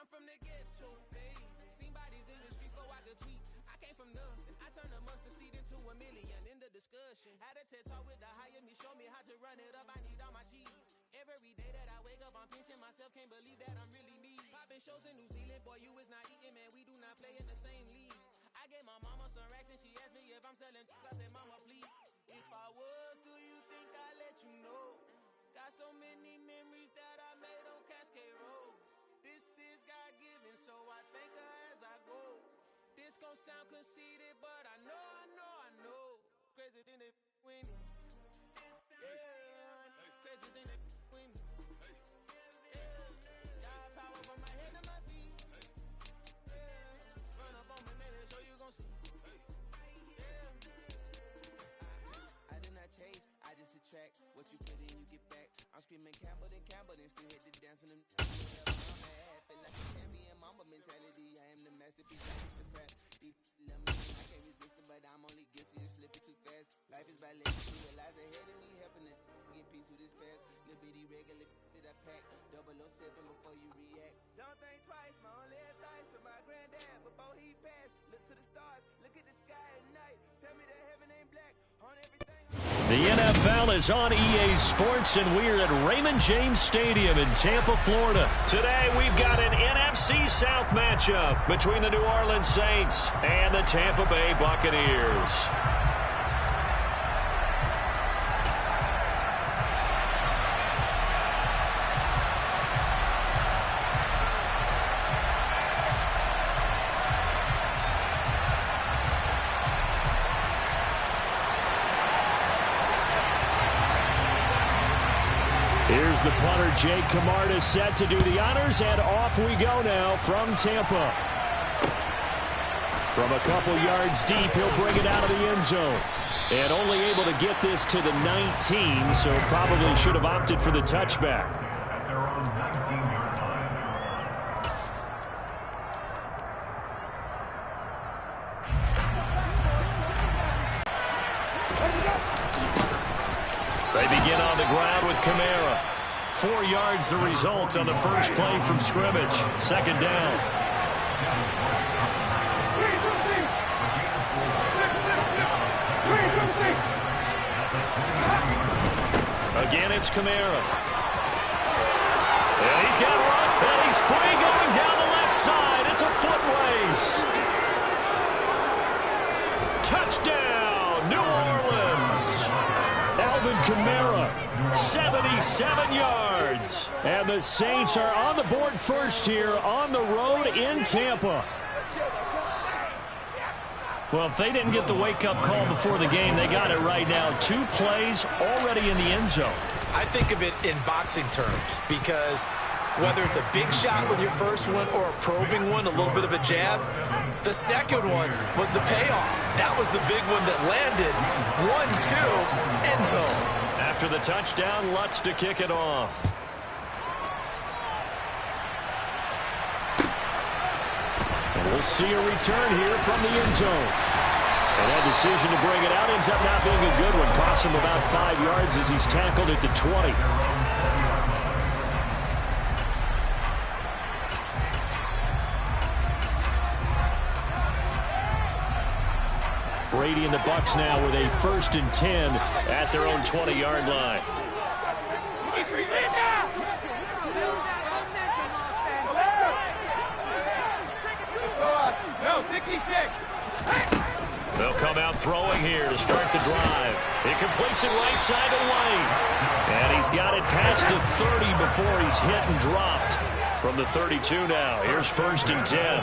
I'm from the ghetto, babe. Seen bodies in the streets so I could tweet. I came from nothing. I turned a mustard seed into a million. In the discussion, had a TED talk with the higher me, show me how to run it up. I need all my cheese. Every day that I wake up, I'm pinching myself. Can't believe that I'm really me. Popping shows in New Zealand, boy, you is not eating, man. We do not play in the same league. I gave my mama some racks and she asked me if I'm selling. I said, mama, please. If I was, do you think I'd let you know? Got so many memories that I made on Cascade Road. This is God-given, so I thank her as I go. This gon' sound conceited, but I know. Crazy than they with me. Yeah, crazy than they with me. Yeah, got power from my head to my feet. Yeah, run up on me, maybe so you gon' see. Yeah, I do not chase, I just attract. What you put in, you get back. I'm screaming Campbell, then still hit the dance and them. Feel like a champion, mama mentality. I am the masterpiece, I hit the crap. These lemons, I can't resist it, but I'm only guilty of slipping too fast. Life is by letting you realize ahead of me, helping to get peace with this past. Little bitty regular that I pack, 007 before you react. Don't think twice, my only advice to my granddad before he passed. Look to the stars, look at the sky at night. Tell me that heaven ain't black on everything. The NFL is on EA Sports, and we're at Raymond James Stadium in Tampa, Florida. Today, we've got an NFC South matchup between the New Orleans Saints and the Tampa Bay Buccaneers. Here's the punter, Jake Camarda, set to do the honors, and off we go now from Tampa. From a couple yards deep, he'll bring it out of the end zone. And only able to get this to the 19, so probably should have opted for the touchback. They begin on the ground with Kamara. 4 yards the result on the first play from scrimmage. Second down. Again, it's Kamara. And he's got run, and he's free going down the left side. It's a foot race. Touchdown, New Orleans. Alvin Kamara, 77 yards. And the Saints are on the board first here on the road in Tampa. Well, if they didn't get the wake-up call before the game, they got it right now. 2 plays already in the end zone. I think of it in boxing terms because whether it's a big shot with your first one or a probing one, a little bit of a jab, the second one was the payoff. That was the big one that landed. 1-2, end zone. After the touchdown, Lutz to kick it off. And we'll see a return here from the end zone. And that decision to bring it out ends up not being a good one. Costs him about 5 yards as he's tackled at the 20. Brady and the Bucs now with a 1st and 10 at their own 20-yard line. They'll come out throwing here to start the drive. He completes it right side to White. And he's got it past the 30 before he's hit and dropped. From the 32 now, here's 1st and 10.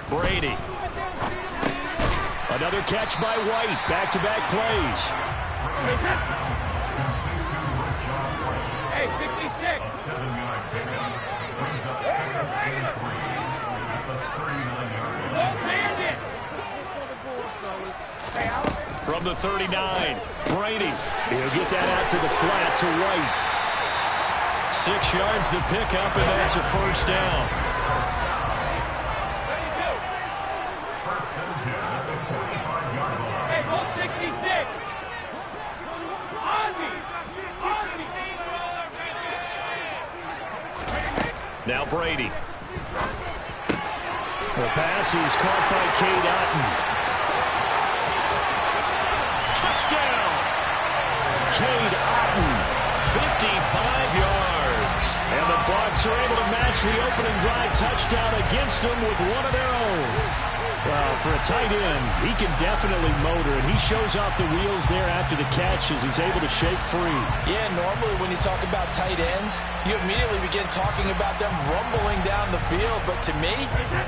Brady. Another catch by White. Back-to-back plays. Hey, 56. From the 39, Brady. He'll get that out to the flat to White. 6 yards the pickup, and that's a 1st down. Hey, 66. The pass is caught by Cade Otton. Touchdown! Cade Otton, 55 yards. And the Bucs are able to match the opening drive touchdown against them with one of their own. Well, for a tight end, he can definitely motor, and he shows off the wheels there after the catch as he's able to shake free. Yeah, normally when you talk about tight ends, you immediately begin talking about them rumbling down the field. But to me,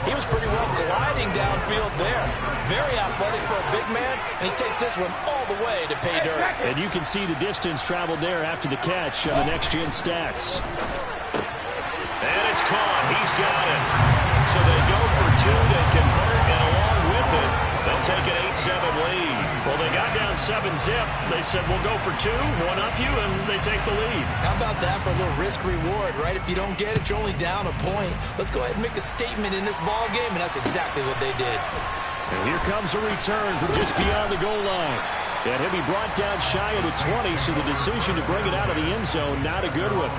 he was pretty well gliding downfield there. Very athletic for a big man, and he takes this one all the way to pay dirt. And you can see the distance traveled there after the catch on the next-gen stats. And it's caught. He's got it. So they go for two. They convert, and along with it, they'll take an 8-7 lead. Well, they got down 7-zip. They said, we'll go for two, one up you, and they take the lead. How about that for a little risk-reward, right? If you don't get it, you're only down a point. Let's go ahead and make a statement in this ball game, and that's exactly what they did. And here comes a return from just beyond the goal line. And he'll be brought down shy of the 20, so the decision to bring it out of the end zone, not a good one.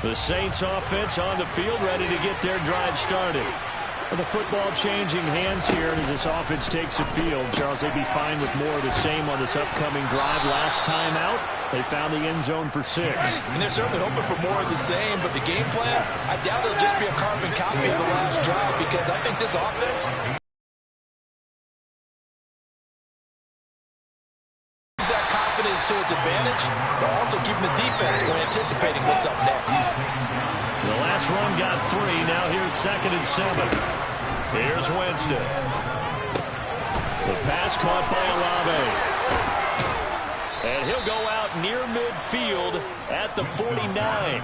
The Saints offense on the field, ready to get their drive started. The football changing hands here as this offense takes the field. Charles, they'd be fine with more of the same on this upcoming drive. Last time out, they found the end zone for 6. And they're certainly hoping for more of the same, but the game plan, I doubt it'll just be a carbon copy of the last drive, because I think this offense to its advantage, but also keeping the defense when anticipating what's up next. The last run got 3. Now here's 2nd and 7. Here's Winston. The pass caught by Olave. And he'll go out near midfield at the 49.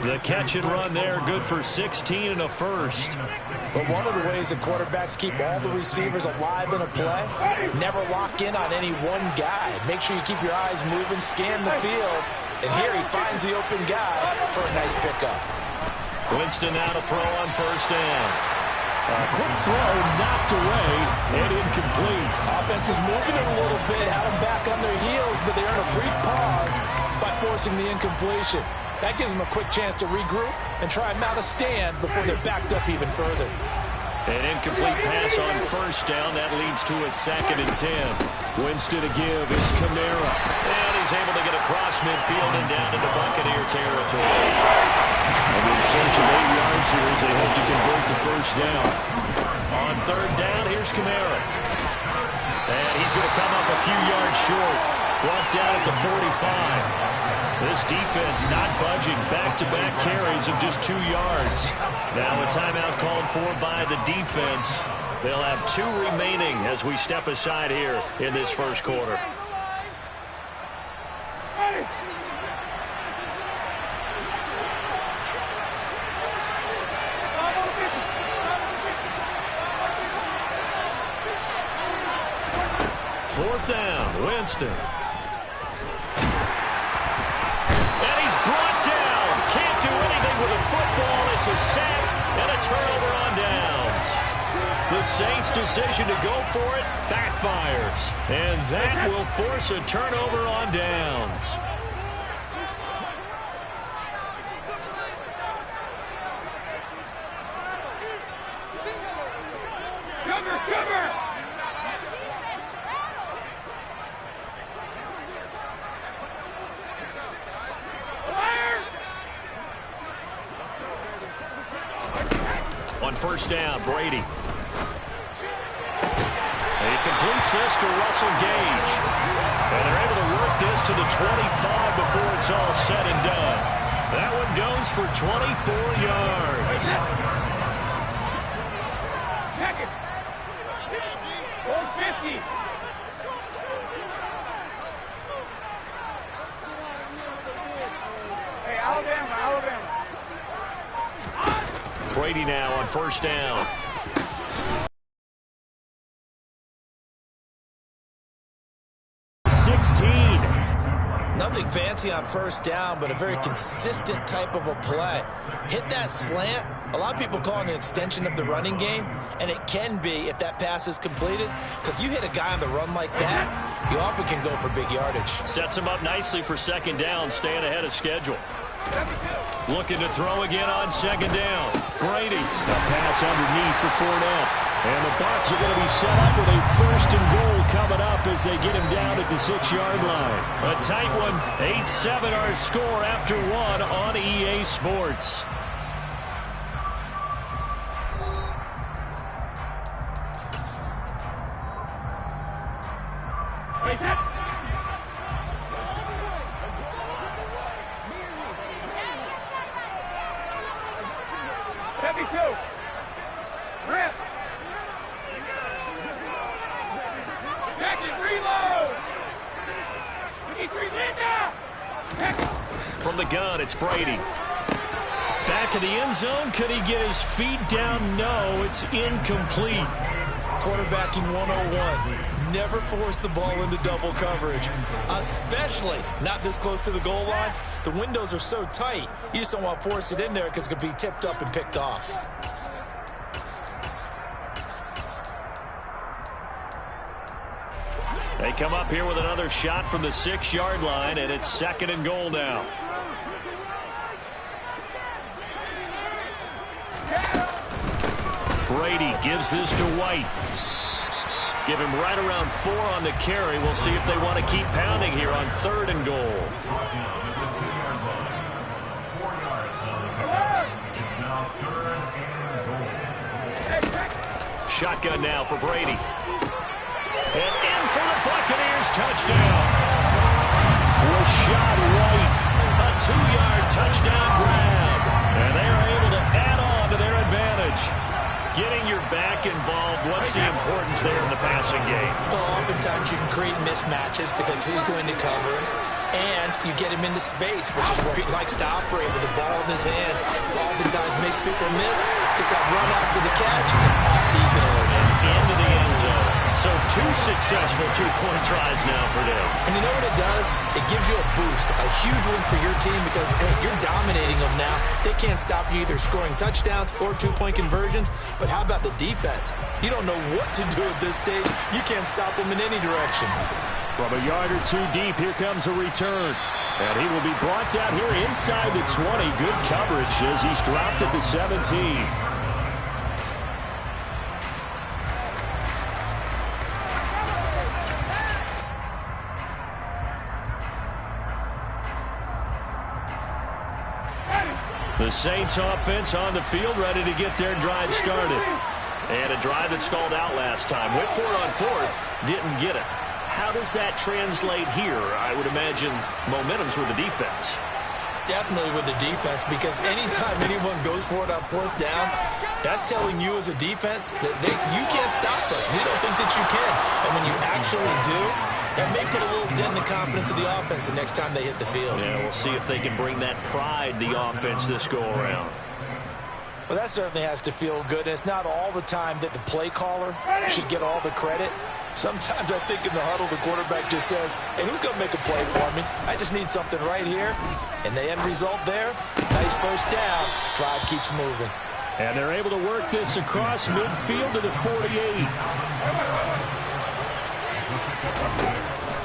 The catch and run there, good for 16 and a first. But one of the ways that quarterbacks keep all the receivers alive in a play, never lock in on any one guy. Make sure you keep your eyes moving, scan the field, and here he finds the open guy for a nice pickup. Winston now to throw on first down. A quick throw knocked away and incomplete. Offense is moving it a little bit, had them back on their heels, but they earn a brief pause by forcing the incompletion. That gives them a quick chance to regroup and try and mount a stand before they're backed up even further. An incomplete pass on first down. That leads to a 2nd and 10. Winston to give is Kamara. And he's able to get across midfield and down into Buccaneer territory. And in search of 8 yards here as they hope to convert the first down. On 3rd down, here's Kamara. And he's going to come up a few yards short. Brought down at the 45. This defense not budging. Back-to-back carries of just 2 yards. Now a timeout called for by the defense. They'll have 2 remaining as we step aside here in this first quarter. Fourth down, Winston. With a football, it's a sack and a turnover on downs. The Saints' decision to go for it backfires, and that will force a turnover on downs. Cover! On first down, Brady. He completes this to Russell Gage. And they're able to work this to the 25 before it's all said and done. That one goes for 24 yards. Pack it. 450. Hey, Alabama. Brady now on first down. Nothing fancy on first down, but a very consistent type of a play. Hit that slant. A lot of people call it an extension of the running game, and it can be if that pass is completed, because you hit a guy on the run like that, you often can go for big yardage. Sets him up nicely for second down, staying ahead of schedule. Looking to throw again on second down. Brady, a pass underneath for Fournette. And the Bucs are going to be set up with a first and goal coming up as they get him down at the 6-yard line. A tight one, 8-7 our score after one on EA Sports. From the gun, it's Brady. Back in the end zone. Could he get his feet down? No, it's incomplete. Quarterbacking 101. Never force the ball into double coverage, especially not this close to the goal line. The windows are so tight, you just don't want to force it in there because it could be tipped up and picked off. They come up here with another shot from the 6-yard line, and it's second and goal now. Brady gives this to White. Give him right around 4 on the carry. We'll see if they want to keep pounding here on third and goal. Shotgun now for Brady. And in for the Buccaneers touchdown. Rashad White, a 2-yard touchdown grab. And they are able to add on to their advantage. Getting your back involved, what's the importance there in the passing game? Well, oftentimes you can create mismatches because who's going to cover him? And you get him into space, which is where he likes to operate with the ball in his hands. Oftentimes makes people miss, gets that run after the catch, and off he goes. Into the end zone. So 2 successful 2-point tries now for them. And you know what it does? It gives you a boost, a huge win for your team because, hey, you're dominating them now. They can't stop you either scoring touchdowns or 2-point conversions. But how about the defense? You don't know what to do at this stage. You can't stop them in any direction. From a yard or 2 deep, here comes a return. And he will be brought down here inside the 20. Good coverage as he's dropped at the 17. The Saints offense on the field, ready to get their drive started. And a drive that stalled out last time. Went for it on 4th, didn't get it. How does that translate here? I would imagine momentum's with the defense. Definitely with the defense, because anytime anyone goes for it on 4th down, that's telling you as a defense that you can't stop us. We don't think that you can. And when you actually do, that may put a little dent in the confidence of the offense the next time they hit the field. Yeah, we'll see if they can bring that pride, the offense, this go-around. Well, that certainly has to feel good. And it's not all the time that the play caller should get all the credit. Sometimes I think in the huddle, the quarterback just says, hey, who's going to make a play for me? I just need something right here. And the end result there, nice first down. Drive keeps moving. And they're able to work this across midfield to the 48.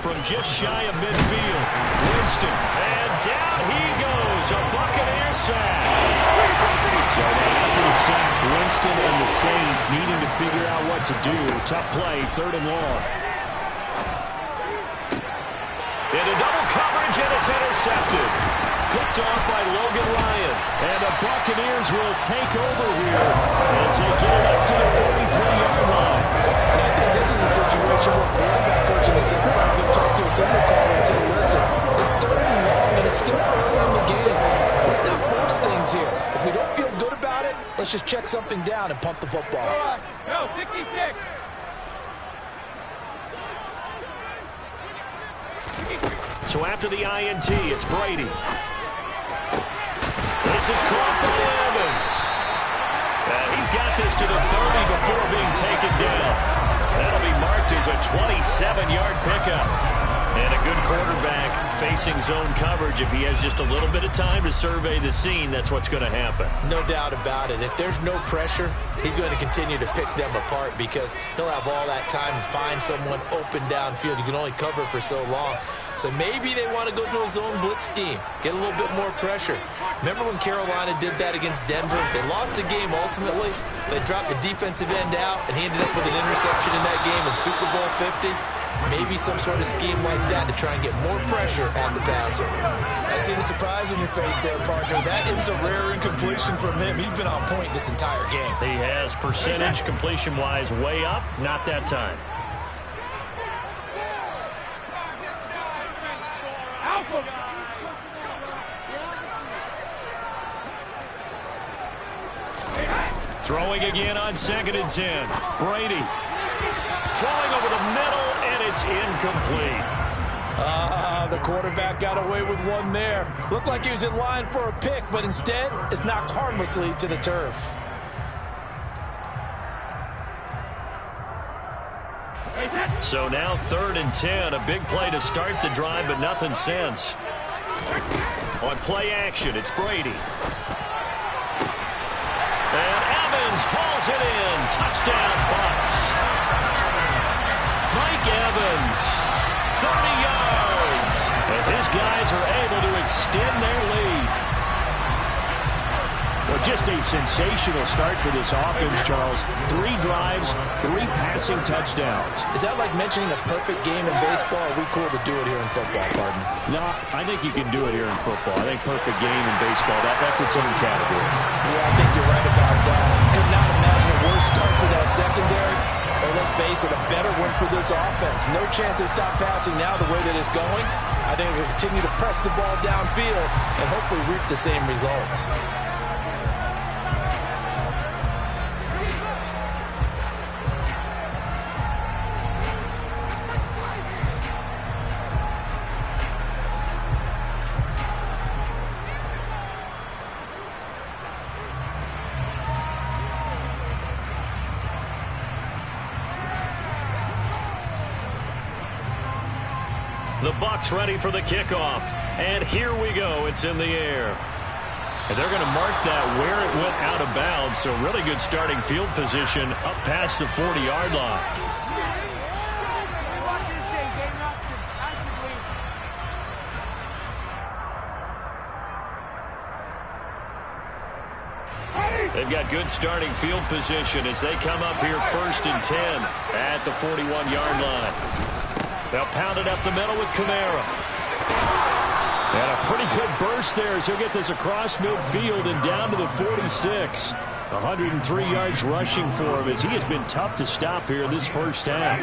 From just shy of midfield, Winston, and down he goes, a Buccaneer sack. So after the sack, Winston and the Saints needing to figure out what to do. Tough play, 3rd and long. Into double coverage, and it's intercepted. Picked off by Logan Ryan. And the Buccaneers will take over here as they get it up to the 43-yard line. And I think this is a situation where quarterback coach in the sideline is going to talk to a signal caller and say, listen, it's 3rd and long, and it's still early in the game. Let's not force things here. If we don't feel good about it, let's just check something down and punt the football. Go, 66. So after the INT, it's Brady. This is caught by Evans. And he's got this to the 30 before being taken down. That'll be marked as a 27-yard pickup. And a good quarterback facing zone coverage. If he has just a little bit of time to survey the scene, that's what's going to happen. No doubt about it. If there's no pressure, he's going to continue to pick them apart because he'll have all that time to find someone open downfield. You can only cover for so long. So maybe they want to go to a zone blitz scheme, get a little bit more pressure. Remember when Carolina did that against Denver? They lost the game ultimately. They dropped the defensive end out, and he ended up with an interception in that game in Super Bowl 50. Maybe some sort of scheme like that to try and get more pressure at the passer. I see the surprise on your face there, partner. That is a rare incompletion from him. He's been on point this entire game. He has percentage completion-wise way up. Not that time. Throwing again on 2nd and 10. Brady throwing over the middle, and it's incomplete. The quarterback got away with one there. Looked like he was in line for a pick, but instead it's knocked harmlessly to the turf. So now 3rd and 10. A big play to start the drive, but nothing since. On play action, it's Brady. And Evans hauls it in. Touchdown, Bucs. Mike Evans, 30 yards, as his guys are able to extend their lead. Well, just a sensational start for this offense, Charles. 3 drives, 3 passing touchdowns. Is that like mentioning a perfect game in baseball? Or are we cool to do it here in football, pardon? No, I think you can do it here in football. I think perfect game in baseball, that's its own category. Yeah, I think you're right about that. Could not imagine a worse start for that secondary. Or let's face it, a better one for this offense. No chance to stop passing now the way that it's going. I think we'll continue to press the ball downfield and hopefully reap the same results. The Bucs ready for the kickoff. And here we go. It's in the air. And they're going to mark that where it went out of bounds. So really good starting field position up past the 40-yard line. They've got good starting field position as they come up here 1st and 10 at the 41-yard line. They'll pound it up the middle with Kamara. And a pretty good burst there as he'll get this across midfield and down to the 46. 103 yards rushing for him as he has been tough to stop here in this first half.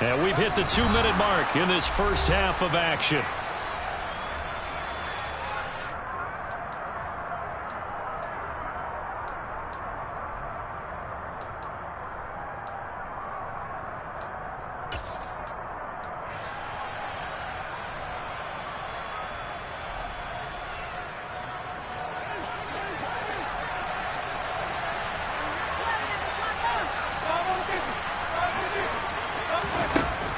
And we've hit the 2-minute mark in this first half of action.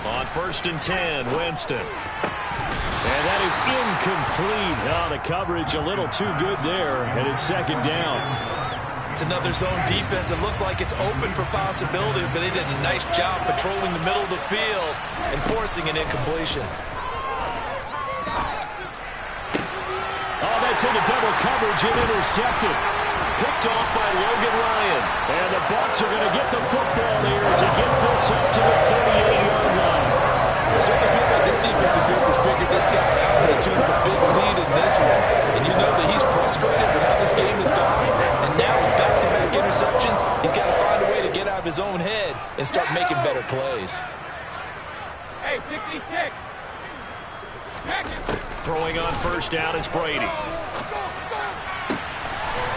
On 1st and 10, Winston. And that is incomplete. Oh, the coverage a little too good there, and it's 2nd down. It's another zone defense. It looks like it's open for possibilities, but they did a nice job patrolling the middle of the field and forcing an incompletion. Oh, that's into double coverage and intercepted. Picked off by Logan Ryan. And the Bucs are going to get the football here as he gets this up to the 38-yard line. It certainly feels like this defensive group has figured this guy out to the tune of a big lead in this one. And you know that he's frustrated with how this game has gone. And now with back-to-back interceptions, he's got to find a way to get out of his own head and start making better plays. Hey, 56. Throwing on 1st down is Brady.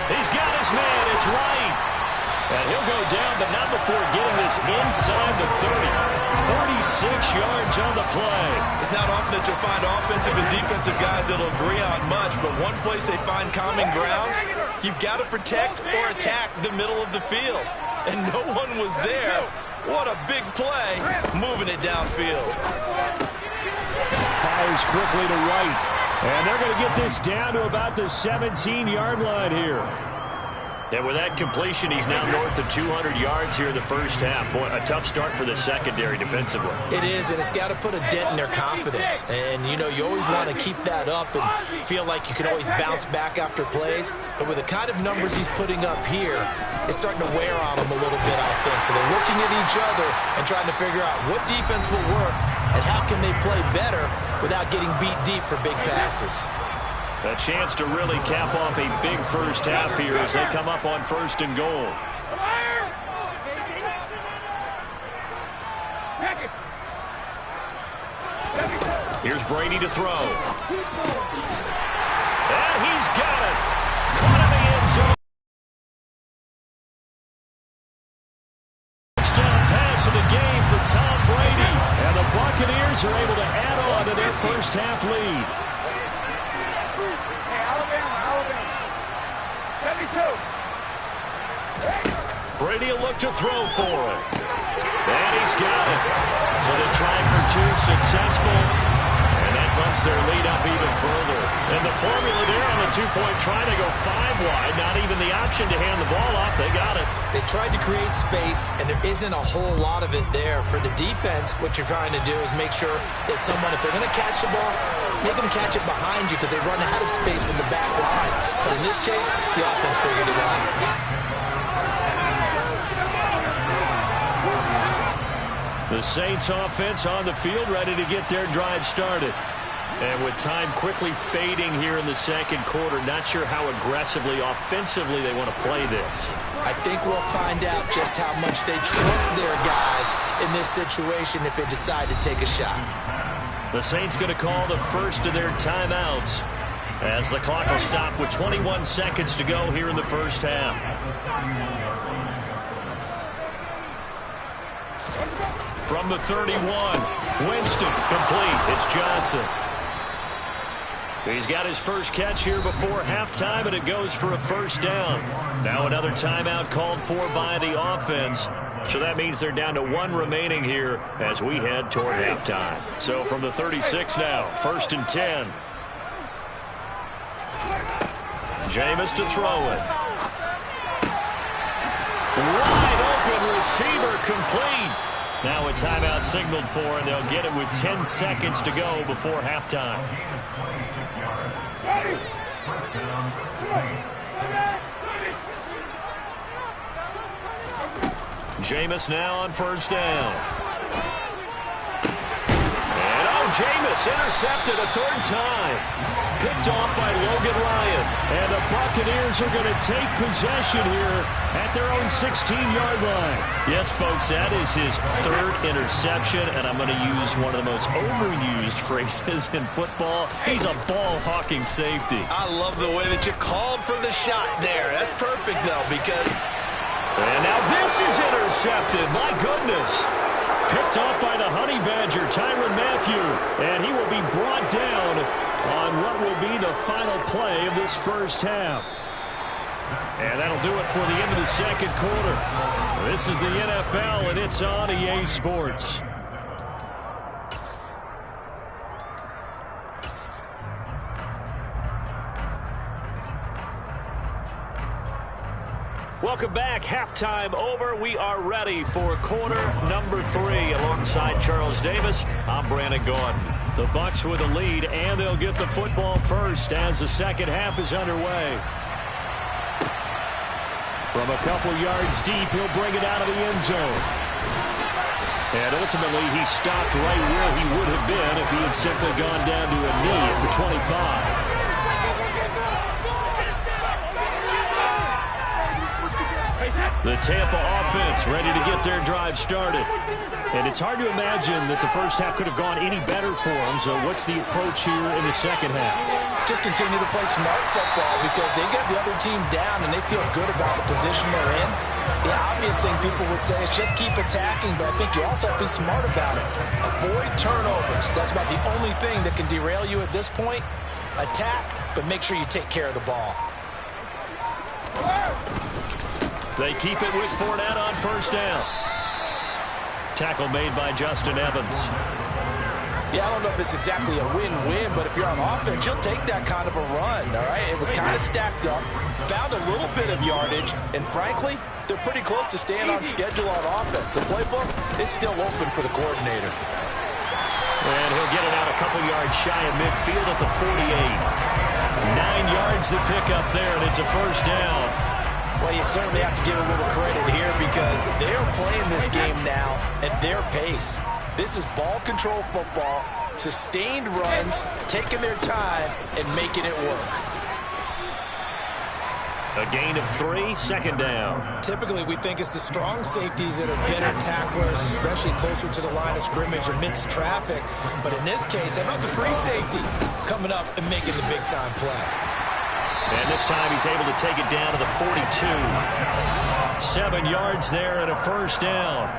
He's got his man. It's right. And he'll go down, but not before getting this inside the 30. 46 yards on the play. It's not often that you'll find offensive and defensive guys that'll agree on much, but one place they find common ground, you've got to protect or attack the middle of the field. And no one was there What a big play, moving it downfield. Fires quickly to right. And they're going to get this down to about the 17-yard line here. And with that completion, he's now north of 200 yards here in the first half. Boy, a tough start for the secondary defensively. It is, and it's got to put a dent in their confidence. And, you know, you always want to keep that up and feel like you can always bounce back after plays. But with the kind of numbers he's putting up here, it's starting to wear on them a little bit, I think. So they're looking at each other and trying to figure out what defense will work and how can they play better without getting beat deep for big passes. A chance to really cap off a big first half here as they come up on 1st and goal. Here's Brady to throw. And he's got it. Caught in the end zone. Touchdown pass of the game for Tom Brady. And the Buccaneers are able to add on to their first half lead. Brady will look to throw for it. And he's got it. So they tried for 2, successful. And that bumps their lead up even further. And the formula there on the 2-point try to go 5 wide. Not even the option to hand the ball off. They got it. They tried to create space, and there isn't a whole lot of it there. For the defense, what you're trying to do is make sure that someone, if they're going to catch the ball, make them catch it behind you because they run out of space with the back line. But in this case, the offense figured it out. The Saints offense on the field ready to get their drive started. And with time quickly fading here in the second quarter, not sure how aggressively, offensively they want to play this. I think we'll find out just how much they trust their guys in this situation if they decide to take a shot. The Saints going to call the first of their timeouts as the clock will stop with 21 seconds to go here in the first half. From the 31, Winston, complete. It's Johnson. He's got his first catch here before halftime, and it goes for a first down. Now another timeout called for by the offense. So that means they're down to 1 remaining here as we head toward halftime. So from the 36 now, 1st and 10. Jameis to throw it. Wide open receiver, complete. Now a timeout signaled for, and they'll get it with 10 seconds to go before halftime. Jameis now on first down. And Jameis intercepted a 3rd time. Picked off by Logan Ryan. And the Buccaneers are going to take possession here at their own 16-yard line. Yes, folks, that is his 3rd interception, and I'm going to use one of the most overused phrases in football. He's a ball-hawking safety. I love the way that you called for the shot there. That's perfect, though, because... And now this is intercepted. My goodness. Picked off by the Honey Badger, Tyrann Mathieu. And he will be brought down on what will be the final play of this first half. And that'll do it for the end of the second quarter. This is the NFL, and it's on EA Sports. Welcome back. Halftime over. We are ready for quarter number 3. Alongside Charles Davis, I'm Brandon Gordon. The Bucs with a lead, and they'll get the football first as the second half is underway. From a couple yards deep, he'll bring it out of the end zone. And ultimately, he stopped right where he would have been if he had simply gone down to a knee at the 25. The Tampa offense ready to get their drive started. And it's hard to imagine that the first half could have gone any better for them. So what's the approach here in the second half? Just continue to play smart football because they get the other team down and they feel good about the position they're in. The obvious thing people would say is just keep attacking, but I think you also have to be smart about it. Avoid turnovers. That's about the only thing that can derail you at this point. Attack, but make sure you take care of the ball. They keep it with Fournette on first down. tackle made by Justin Evans. Yeah, I don't know if it's exactly a win-win, but if you're on offense, you'll take that kind of a run, all right? It was kind of stacked up, found a little bit of yardage, and frankly, they're pretty close to staying on schedule on offense. The playbook is still open for the coordinator. And he'll get it out a couple yards shy of midfield at the 48. 9 yards to pick up there, and it's a first down. Well, you certainly have to give a little credit here because they're playing this game now at their pace. This is ball control football, sustained runs, taking their time, and making it work. A gain of 3, second down. Typically, we think it's the strong safeties that are better tacklers, especially closer to the line of scrimmage amidst traffic. But in this case, how about the free safety coming up and making the big-time play? And this time he's able to take it down to the 42. 7 yards there and a first down.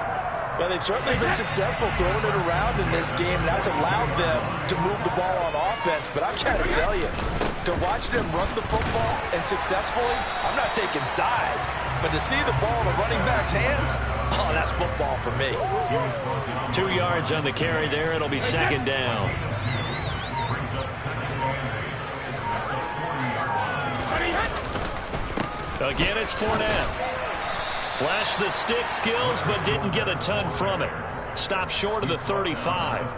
Well, they've certainly been successful throwing it around in this game, and that's allowed them to move the ball on offense. But I've got to tell you, to watch them run the football and successfully, I'm not taking sides, but to see the ball in a running back's hands, oh, that's football for me. 2 yards on the carry there. It'll be second down. Again, it's Fournette. Flashed the stick skills, but didn't get a ton from it. Stopped short of the 35.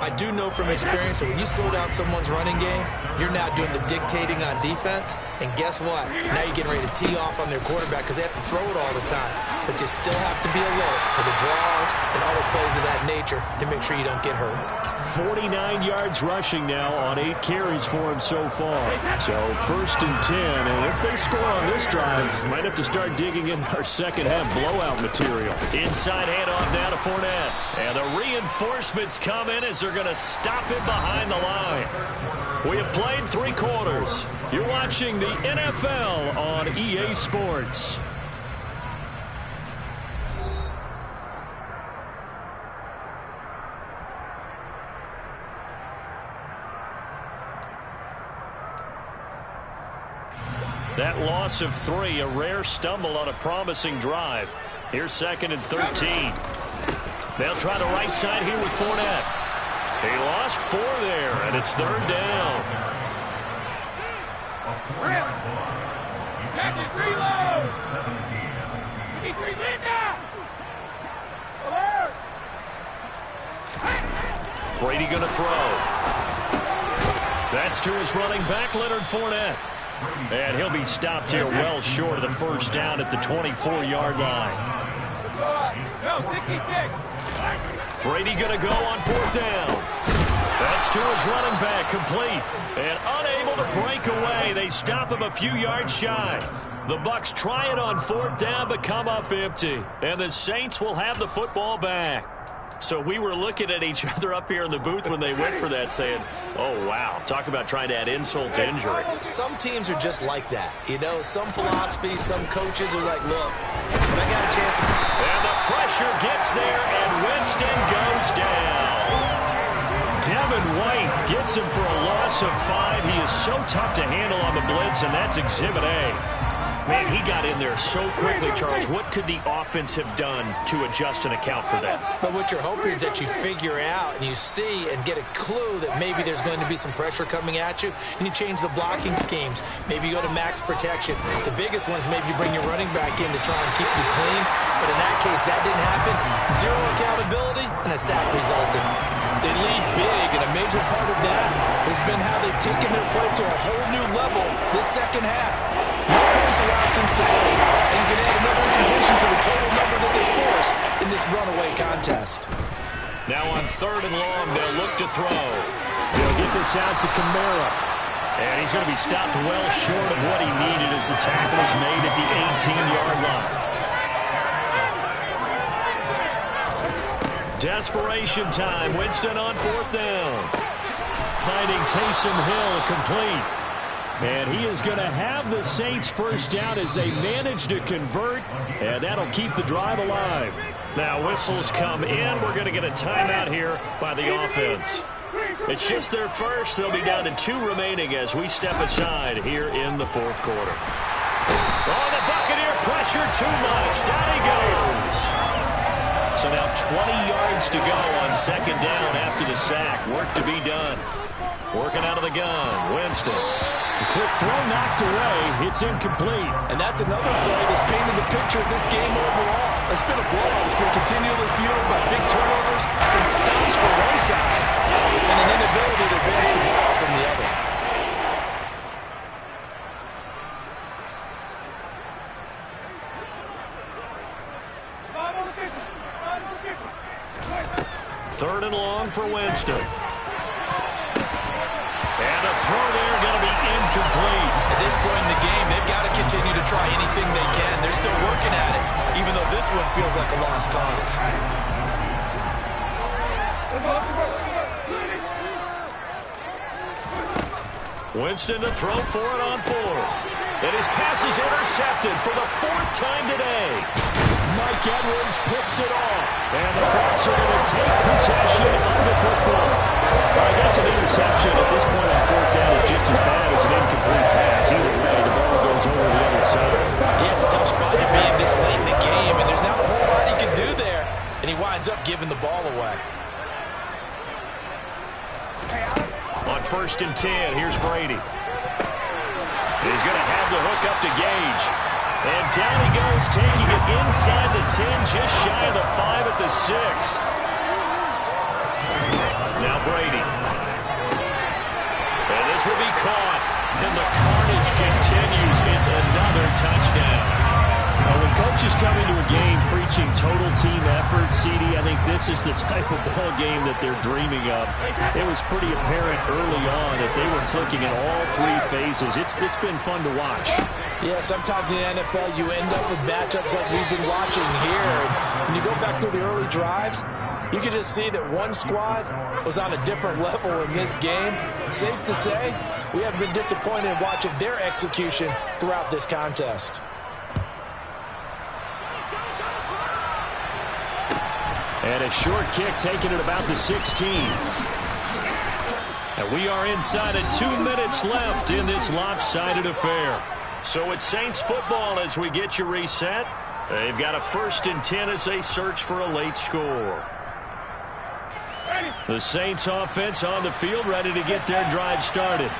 I do know from experience that when you slow down someone's running game, you're now doing the dictating on defense. And guess what? Now you're getting ready to tee off on their quarterback because they have to throw it all the time. But you still have to be alert for the draws and other plays of that nature to make sure you don't get hurt. 49 yards rushing now on 8 carries for him so far. So first and 10, and if they score on this drive, might have to start digging in our second half blowout material. Inside handoff now to Fournette. And the reinforcements come in as they're going to stop him behind the line. We have played 3 quarters. You're watching the NFL on EA Sports. That loss of 3, a rare stumble on a promising drive. Here's second and 13. They'll try the right side here with Fournette. He lost 4 there, and it's third down. Jacket, 3 lows. You need 3 lead now. Alert. Brady going to throw. That's to his running back, Leonard Fournette. And he'll be stopped here well short of the first down at the 24-yard line. Brady going to go on 4th down. That's to his running back, complete. And unable to break away. They stop him a few yards shy. The Bucs try it on 4th down, but come up empty. And the Saints will have the football back. So we were looking at each other up here in the booth when they went for that saying, oh, wow, talk about trying to add insult to injury. Some teams are just like that. You know, some philosophies, some coaches are like, look, when I got a chance to... And the pressure gets there, and Winston goes down. Devin White gets him for a loss of 5. He is so tough to handle on the blitz, and that's Exhibit A. Man, he got in there so quickly, Charles. What could the offense have done to adjust and account for that? But what you're hoping is that you figure out and you see and get a clue that maybe there's going to be some pressure coming at you, and you change the blocking schemes. Maybe you go to max protection. The biggest one is maybe you bring your running back in to try and keep you clean. But in that case, that didn't happen. 0 accountability, and a sack resulted. They lead big, and a major part of that has been how they've taken their play to a whole new level this second half. No points allowed since the break, and you can add another incompletion to the total number that they forced in this runaway contest. Now on 3rd and long, they'll look to throw. They'll get this out to Kamara. And he's going to be stopped well short of what he needed as the tackle is made at the 18-yard line. Desperation time. Winston on 4th down. Finding Taysom Hill complete. And he is going to have the Saints first down as they manage to convert. And that'll keep the drive alive. Now whistles come in. We're going to get a timeout here by the offense. It's just their first. They'll be down to 2 remaining as we step aside here in the 4th quarter. Oh, the Buccaneer pressure too much. Down he goes. So now seconds to go on second down after the sack. Work to be done. Working out of the gun, Winston. A quick throw knocked away. It's incomplete. And that's another play that's painted the picture of this game overall. It's been a blowout. It's been continually fueled by big turnovers and stops from one side and an inability to advance the ball from the other. Third and long for Winston. And the throw there going to be incomplete. At this point in the game, they've got to continue to try anything they can. They're still working at it, even though this one feels like a lost cause. Winston to throw for it on fourth. And his pass is intercepted for the fourth time today. Mike Edwards picks it off. And the Bucs are going to take possession of the football. I guess an interception at this point on fourth down is just as bad as an incomplete pass. Either way, the ball goes over the other side. Yeah, it's a tough spot to be in this late in the game, and there's not a whole lot he can do there. And he winds up giving the ball away. On 1st and 10, here's Brady. He's going to have the hook up to Gage. And down he goes, taking it inside the 10, just shy of the 5 at the 6. Now Brady. And this will be caught. And the carnage continues. It's another touchdown. When coaches come into a game preaching total team effort, CD, I think this is the type of ball game that they're dreaming of. It was pretty apparent early on that they were clicking in all three phases. It's been fun to watch. Yeah, sometimes in the NFL you end up with matchups like we've been watching here. When you go back to the early drives, you can just see that one squad was on a different level in this game. Safe to say, we have been disappointed in watching their execution throughout this contest. And a short kick taken at about the 16. And we are inside of 2 minutes left in this lopsided affair. So it's Saints football as we get you reset. They've got a 1st and 10 as they search for a late score. The Saints offense on the field, ready to get their drive started.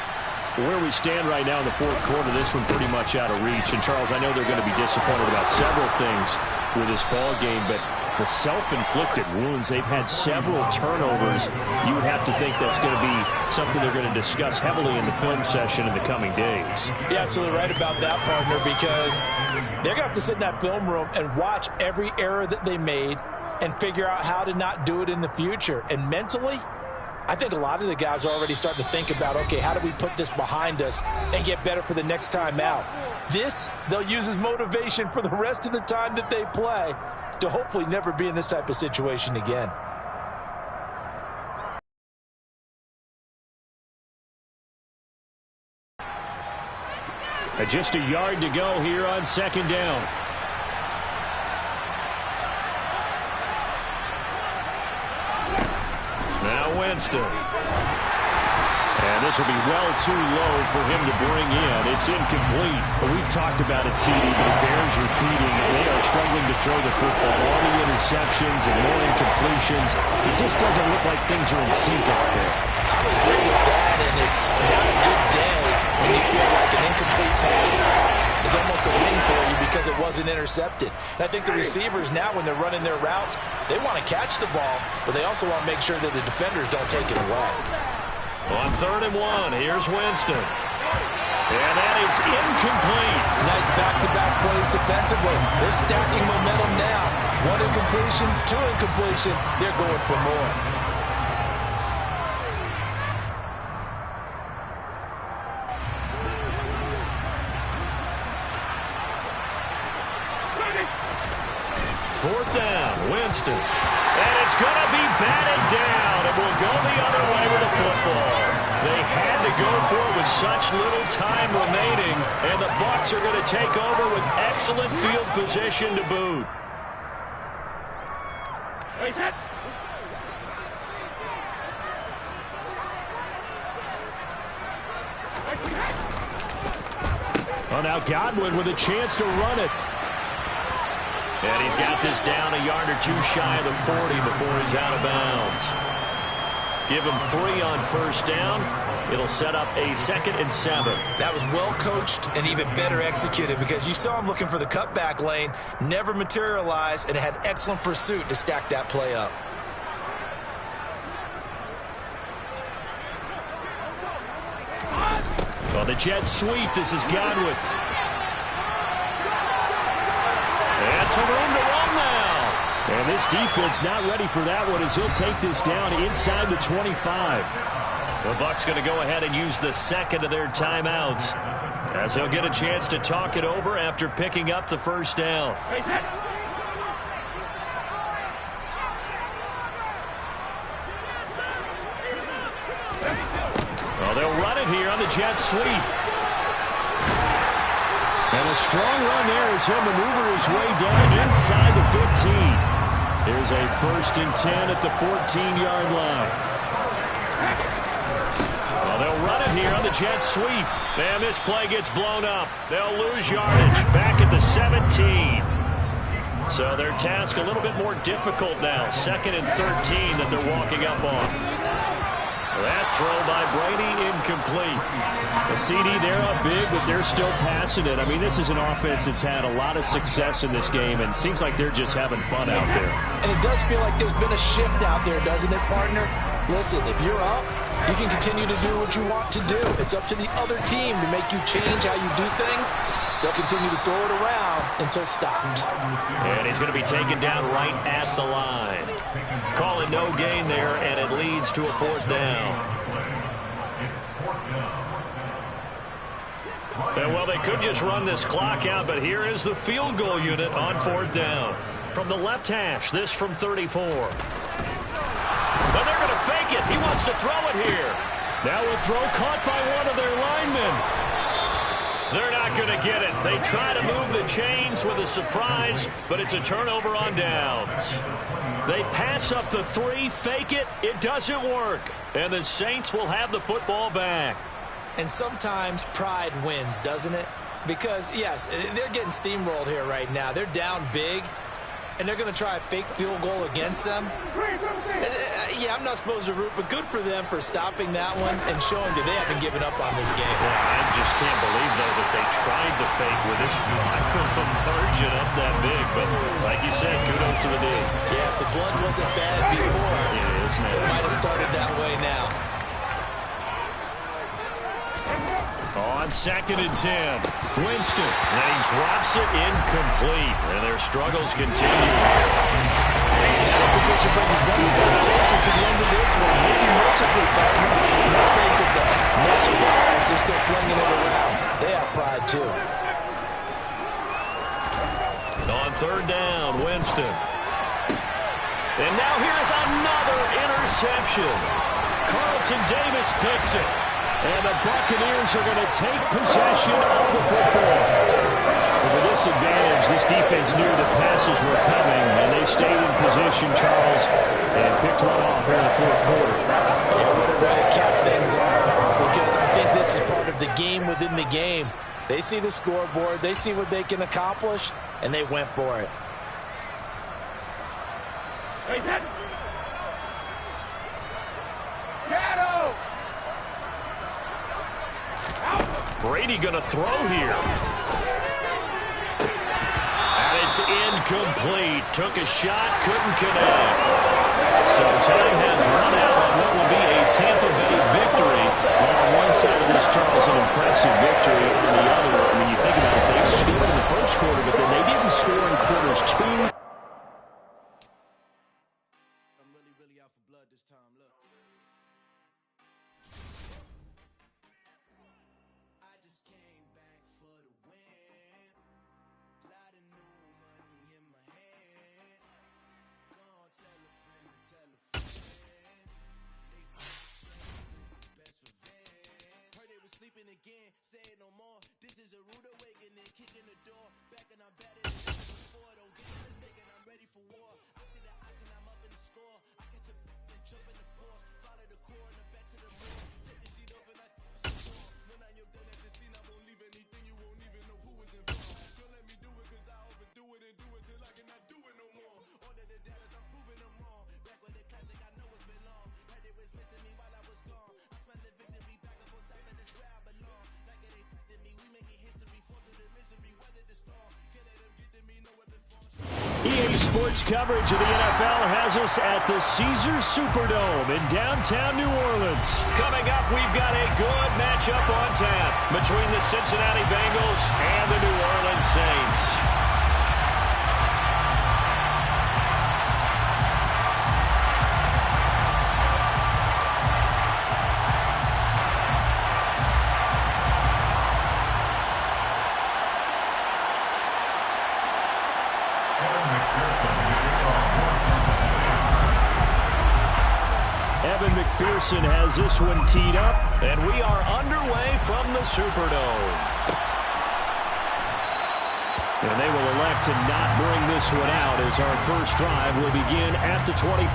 Where we stand right now in the fourth quarter, this one pretty much out of reach. And, Charles, I know they're going to be disappointed about several things with this ball game, but the self-inflicted wounds, they've had several turnovers. You would have to think that's going to be something they're going to discuss heavily in the film session in the coming days. You're absolutely right about that, partner, because they're going to have to sit in that film room and watch every error that they made and figure out how to not do it in the future. And mentally, I think a lot of the guys are already starting to think about, okay, how do we put this behind us and get better for the next time out? This, they'll use as motivation for the rest of the time that they play to hopefully never be in this type of situation again. Just a yard to go here on second down. Now Winston. And this will be well too low for him to bring in. It's incomplete. We've talked about it, CD, but it bears repeating. They are struggling to throw the football. All the interceptions and more incompletions. It just doesn't look like things are in sync out there. I would agree with that, and it's not a good day when you feel like an incomplete pass is almost a win for you because it wasn't intercepted. And I think the receivers now, when they're running their routes, they want to catch the ball, but they also want to make sure that the defenders don't take it away. On 3rd and 1, here's Winston. And that is incomplete. Nice back-to-back plays defensively. They're stacking momentum now. 1 incompletion, 2 incompletion. They're going for more. Fourth down, Winston. And it's going to be batted down. It will go the other way with the football. They had to go for it with such little time remaining, and the Bucs are going to take over with excellent field position to boot. Well, now Godwin with a chance to run it. And he's got this down a yard or two shy of the 40 before he's out of bounds. Give him 3 on first down. It'll set up a 2nd and 7. That was well coached and even better executed because you saw him looking for the cutback lane, never materialized, and had excellent pursuit to stack that play up. On the jet sweep, this is Godwin. And some room to run now. And this defense not ready for that one as he'll take this down inside the 25. The Bucs going to go ahead and use the 2nd of their timeouts as he'll get a chance to talk it over after picking up the first down. Well, they'll run it here on the jet sweep. And a strong run there as he'll maneuver his way down inside the 15. There's a 1st and 10 at the 14-yard line. Well, they'll run it here on the jet sweep. And this play gets blown up. They'll lose yardage back at the 17. So their task a little bit more difficult now. 2nd and 13 that they're walking up on. That throw by Brady incomplete. The CD, they're up big, but they're still passing it. I mean, this is an offense that's had a lot of success in this game, and it seems like they're just having fun out there. And it does feel like there's been a shift out there, doesn't it, partner? Listen, if you're up, you can continue to do what you want to do. It's up to the other team to make you change how you do things. They'll continue to throw it around until stopped. And he's going to be taken down right at the line. Call it no gain there, and it leads to a 4th down. And, well, they could just run this clock out, but here is the field goal unit on 4th down. From the left hash, this from 34. But they're going to fake it. He wants to throw it here. Now a throw caught by one of their linemen. They're not going to get it. They try to move the chains with a surprise, but it's a turnover on downs. They pass up the 3, fake it. It doesn't work. And the Saints will have the football back. And sometimes pride wins, doesn't it? Because, yes, they're getting steamrolled here right now. They're down big, and they're going to try a fake field goal against them. Yeah, I'm not supposed to root, but good for them for stopping that one and showing that they haven't given up on this game. Yeah, I just can't believe, though, that they tried to fake with this margin up that big. But like you said, kudos to the D. Yeah, if the blood wasn't bad before, it might have started that way now. On 2nd and 10, Winston, and he drops it incomplete, and their struggles continue. That position brings us one step closer to the end of this one. Maybe mercifully, partner. Let's face it, though. No surprise, they're still flinging it around. They have pride, too. On 3rd down, Winston. And now here's another interception. Carlton Davis picks it. And the Buccaneers are going to take possession of the football. And with this advantage, this defense knew that passes were coming, and they stayed in position, Charles, and picked one off here in the 4th quarter. Yeah, what a way to cap things off, because I think this is part of the game within the game. They see the scoreboard, they see what they can accomplish, and they went for it. Shadow! Brady going to throw here. And it's incomplete. Took a shot, couldn't connect. So time has run out on what will be a Tampa Bay victory. Well, on one side of this, Charles, an impressive victory. On the other, when you think about it, they scored in the first quarter, but then they didn't score in quarters 2. I'm really out for blood this time. Look. I just came back for the win. Lot of new money in my hand. Go on, tell a friend to tell a friend. They say is the best revenge. Heard they was sleeping again, say it no more. This is a rude awakening, kicking the door. Back and I'm better than before. Don't get mistaken, I'm ready for war. I see the option, I'm up in the score. I catch a and jump in the course. Sports coverage of the NFL has us at the Caesars Superdome in downtown New Orleans. Coming up, we've got a good matchup on tap between the Cincinnati Bengals and the New Orleans Saints. McPherson has this one teed up, and we are underway from the Superdome. And they will elect to not bring this one out as our first drive will begin at the 25.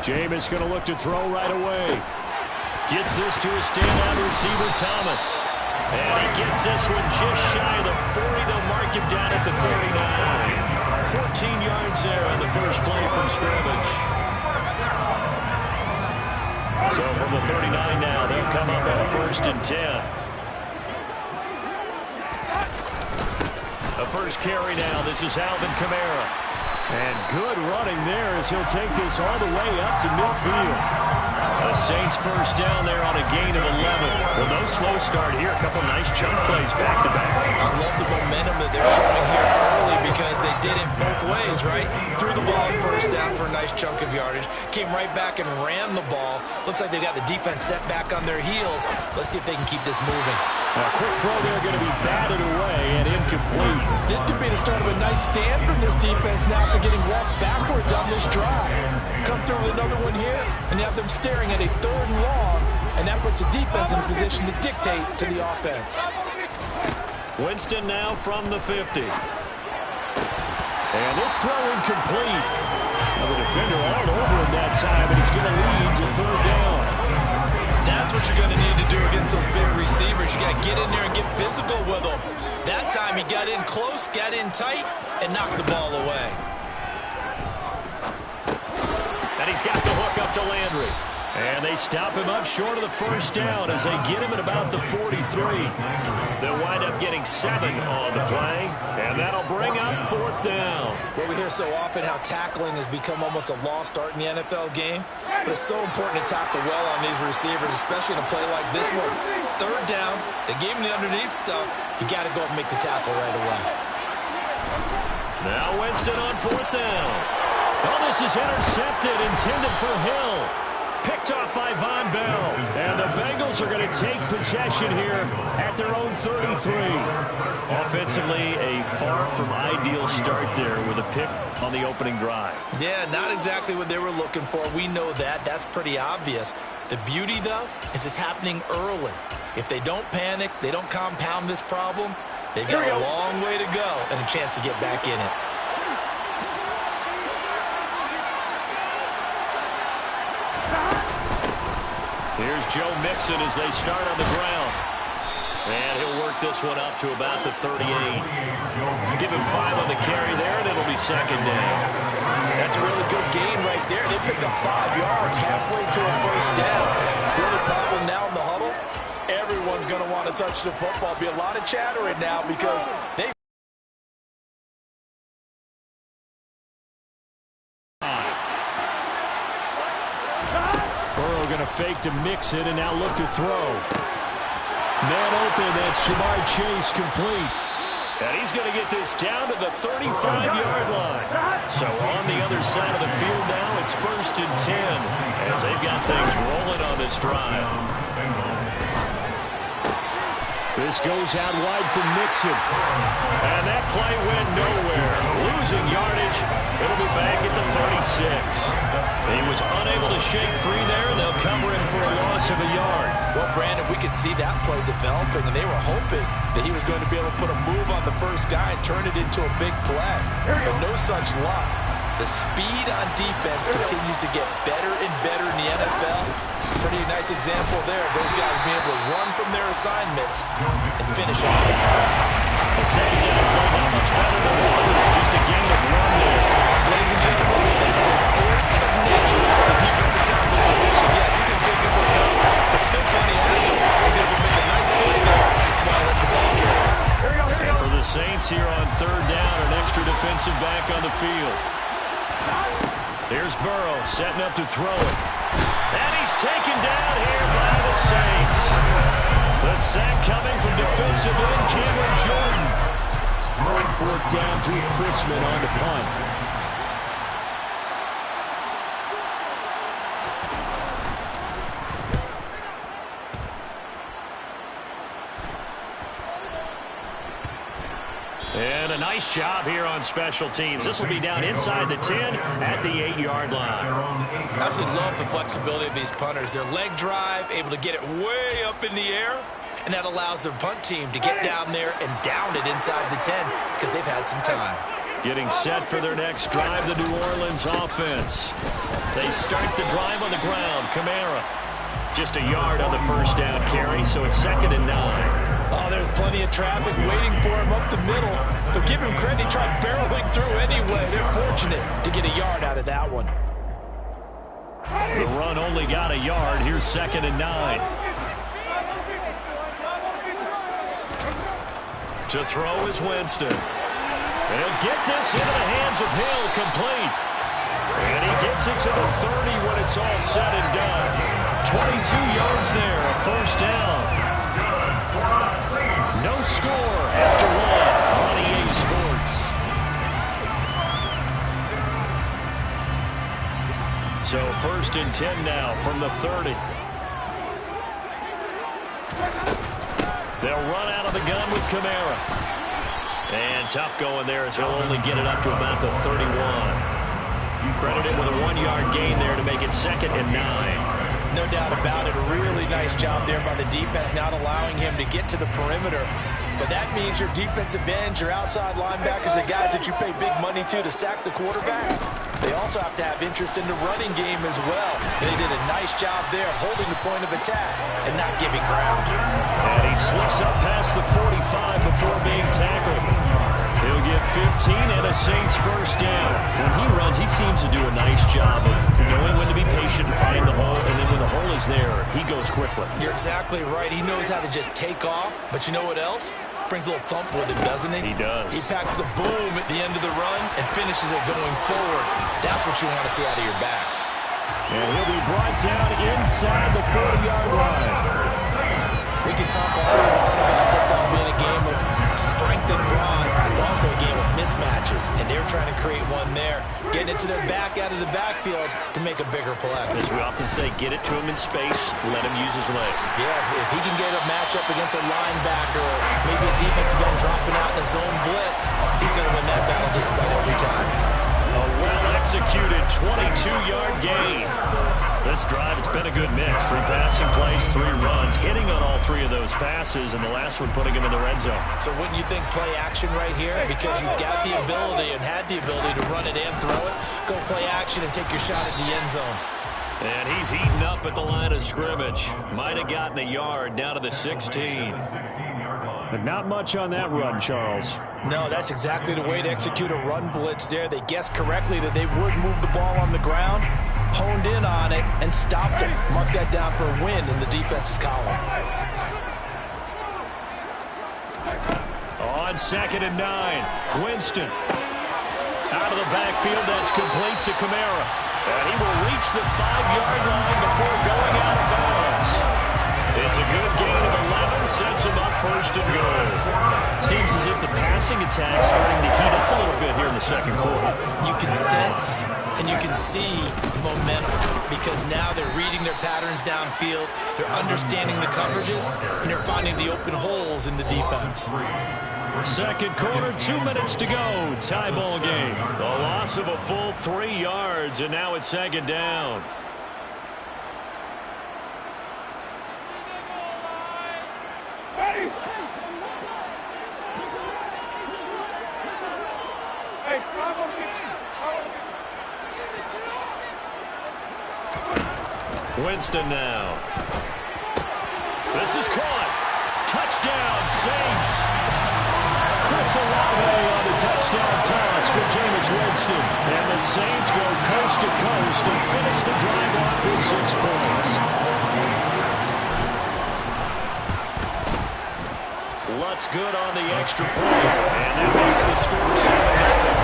Jameis going to look to throw right away. Gets this to a standout receiver, Thomas. And he gets this one just shy of the 40. They'll mark him down at the 39. 14 yards there on the first play from scrimmage. So from the 39 now, they'll come up on a 1st and 10. The first carry now. This is Alvin Kamara. And good running there as he'll take this all the way up to midfield. The Saints first down there on a gain of 11. Well, no slow start here. A couple nice chunk plays back-to-back. I love the momentum that they're showing here early because they did it both ways, right? Threw the ball on first down for a nice chunk of yardage. Came right back and ran the ball. Looks like they got the defense set back on their heels. Let's see if they can keep this moving. A quick throw there going to be batted away and incomplete. This could be the start of a nice stand from this defense now after getting walked backwards on this drive. Come through with another one here, and you have them staring at a 3rd and long, and that puts the defense in a position to dictate to the offense. Winston now from the 50. And this throw incomplete. Well, the defender all over him that time, and it's going to lead to 3rd down. That's what you're going to need to do against those big receivers. You got to get in there and get physical with them. That time he got in close, got in tight, and knocked the ball away. And he's got the hook up to Landry. And they stop him up short of the first down as they get him at about the 43. They'll wind up getting 7 on the play, and that'll bring up 4th down. Well, we hear so often how tackling has become almost a lost art in the NFL game, but it's so important to tackle well on these receivers, especially in a play like this one. 3rd down, they gave him the underneath stuff. You got to go up and make the tackle right away. Now Winston on 4th down. Oh, this is intercepted, intended for Hill. Picked off by Von Bell. And the Bengals are going to take possession here at their own 33. Offensively, a far from ideal start there with a pick on the opening drive. Yeah, not exactly what they were looking for. We know that. That's pretty obvious. The beauty, though, is it's happening early. If they don't panic, they don't compound this problem, they've got a long way to go and a chance to get back in it. Here's Joe Mixon as they start on the ground. And he'll work this one up to about the 38. Give him 5 on the carry there, and it'll be 2nd down. That's a really good gain right there. They picked up 5 yards halfway to a first down. The only problem now in the huddle, everyone's going to want to touch the football. Be a lot of chattering now because they... Burrow going to fake to mix it and now look to throw. Man open, that's Jamar Chase complete. And he's going to get this down to the 35-yard line. So on the other side of the field now, it's 1st and 10 as they've got things rolling on this drive. This goes out wide for Mixon. And that play went nowhere. Losing yardage. It'll be back at the 36. He was unable to shake free there. They'll cover him for a loss of a yard. Well, Brandon, we could see that play developing, and they were hoping that he was going to be able to put a move on the first guy and turn it into a big play. But no such luck. The speed on defense continues to get better and better in the NFL. Pretty nice example there. Those guys being able to run from their assignments and finish off. The second down play not much better than the first, just a gain of 1 there. Ladies and gentlemen, that is a force of nature of the defensive tackle position. Yes, he's as big as they come, but still plenty agile. He's able to make a nice play there to smile at the ball carrier. And for the Saints here on third down, an extra defensive back on the field. Here's Burrow setting up to throw it. And he's taken down here by the Saints. The sack coming from defensive end Cameron Jordan. On fourth down, Drew Chrisman on the punt. And a nice job here on special teams. This will be down inside the 10 at the 8-yard line. Absolutely love the flexibility of these punters. Their leg drive, able to get it way up in the air, and that allows their punt team to get down there and down it inside the 10 because they've had some time. Getting set for their next drive, the New Orleans offense. They start the drive on the ground. Kamara. Just a yard on the first down carry, so it's 2nd and 9. Oh, there's plenty of traffic waiting for him up the middle. But give him credit, he tried barreling through anyway. They're fortunate to get a yard out of that one. The run only got a yard. Here's 2nd and 9. To throw is Winston. He'll get this into the hands of Hill, complete. And he gets it to the 30 when it's all said and done. 22 yards there, a first down. No score after 1 on EA Sports. So 1st and 10 now from the 30. They'll run out of the gun with Kamara. And tough going there as he'll only get it up to about the 31. Credited with a 1-yard gain there to make it 2nd and 9. No doubt about it. A really nice job there by the defense, not allowing him to get to the perimeter. But that means your defensive ends, your outside linebackers, the guys that you pay big money to sack the quarterback, they also have to have interest in the running game as well. They did a nice job there of holding the point of attack and not giving ground. And he slips up past the 45 before being tackled. He'll get 15 and a Saints first down. When he runs, he seems to do a nice job of knowing when to be patient and find the hole, and then when the hole is there, he goes quickly. You're exactly right. He knows how to just take off, but you know what else? Brings a little thump with him, doesn't he? He does. He packs the boom at the end of the run and finishes it going forward. That's what you want to see out of your backs. And he'll be brought down inside the 40-yard line. We can talk all we want about football being a game of strength and brawn. It's also a game of mismatches, and they're trying to create one there, getting it to their back out of the backfield to make a bigger play. As we often say, get it to him in space, let him use his legs. Yeah, if he can get a matchup against a linebacker or maybe a defensive end dropping out in a zone blitz, he's going to win that battle just about every time. A well-executed 22-yard gain. This drive, it's been a good mix. 3 passing plays, 3 runs, hitting on all 3 of those passes, and the last one putting him in the red zone. So wouldn't you think play action right here? Because you've got the ability and had the ability to run it and throw it. Go play action and take your shot at the end zone. And he's heating up at the line of scrimmage. Might have gotten a yard down to the 16. But not much on that run, Charles. No, that's exactly the way to execute a run blitz there. They guessed correctly that they would move the ball on the ground, honed in on it, and stopped it. Mark that down for a win in the defense's column. On 2nd and 9, Winston. Out of the backfield, that's complete to Kamara. And he will reach the 5-yard line before going out of bounds. It's a good gain of 11, sets him up 1st and goal. Seems as if the passing attack's starting to heat up a little bit here in the 2nd quarter. You can sense and you can see the momentum because now they're reading their patterns downfield, they're understanding the coverages, and they're finding the open holes in the defense. 2nd quarter, 2 minutes to go. Tie ball game. The loss of a full 3 yards, and now it's 2nd down. Winston now. This is caught. Touchdown, Saints. Chris Olave on the touchdown toss for Jameis Winston. And the Saints go coast to coast and finish the drive off with 6 points. Lutz good on the extra point. And that makes the score 7-0.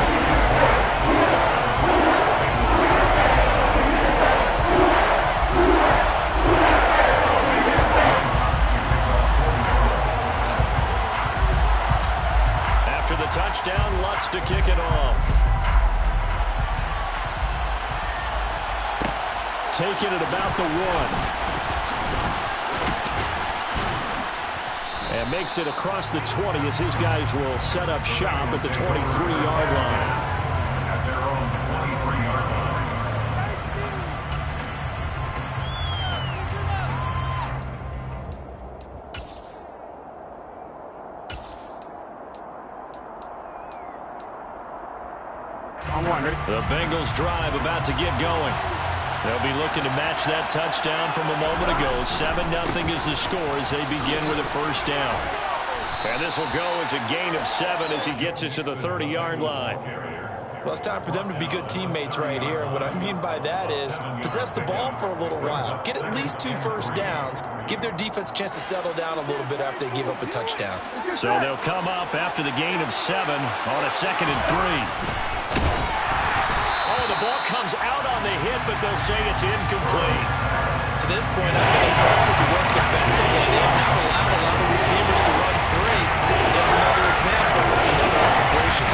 Touchdown, Lutz to kick it off. Taking it about the 1. And makes it across the 20 as his guys will set up shop at the 23-yard line. At their own 23-yard line. The Bengals drive about to get going. They'll be looking to match that touchdown from a moment ago. 7-0 is the score as they begin with a first down. And this will go as a gain of 7 as he gets it to the 30-yard line. Well, it's time for them to be good teammates right here. And what I mean by that is possess the ball for a little while. Get at least 2 first downs. Give their defense a chance to settle down a little bit after they give up a touchdown. So they'll come up after the gain of 7 on a 2nd and 3. The ball comes out on the hit, but they'll say it's incomplete. To this point, I've been impressed with the work defensively. They have not allowed a lot of receivers to run free. There's another example of another incompletion.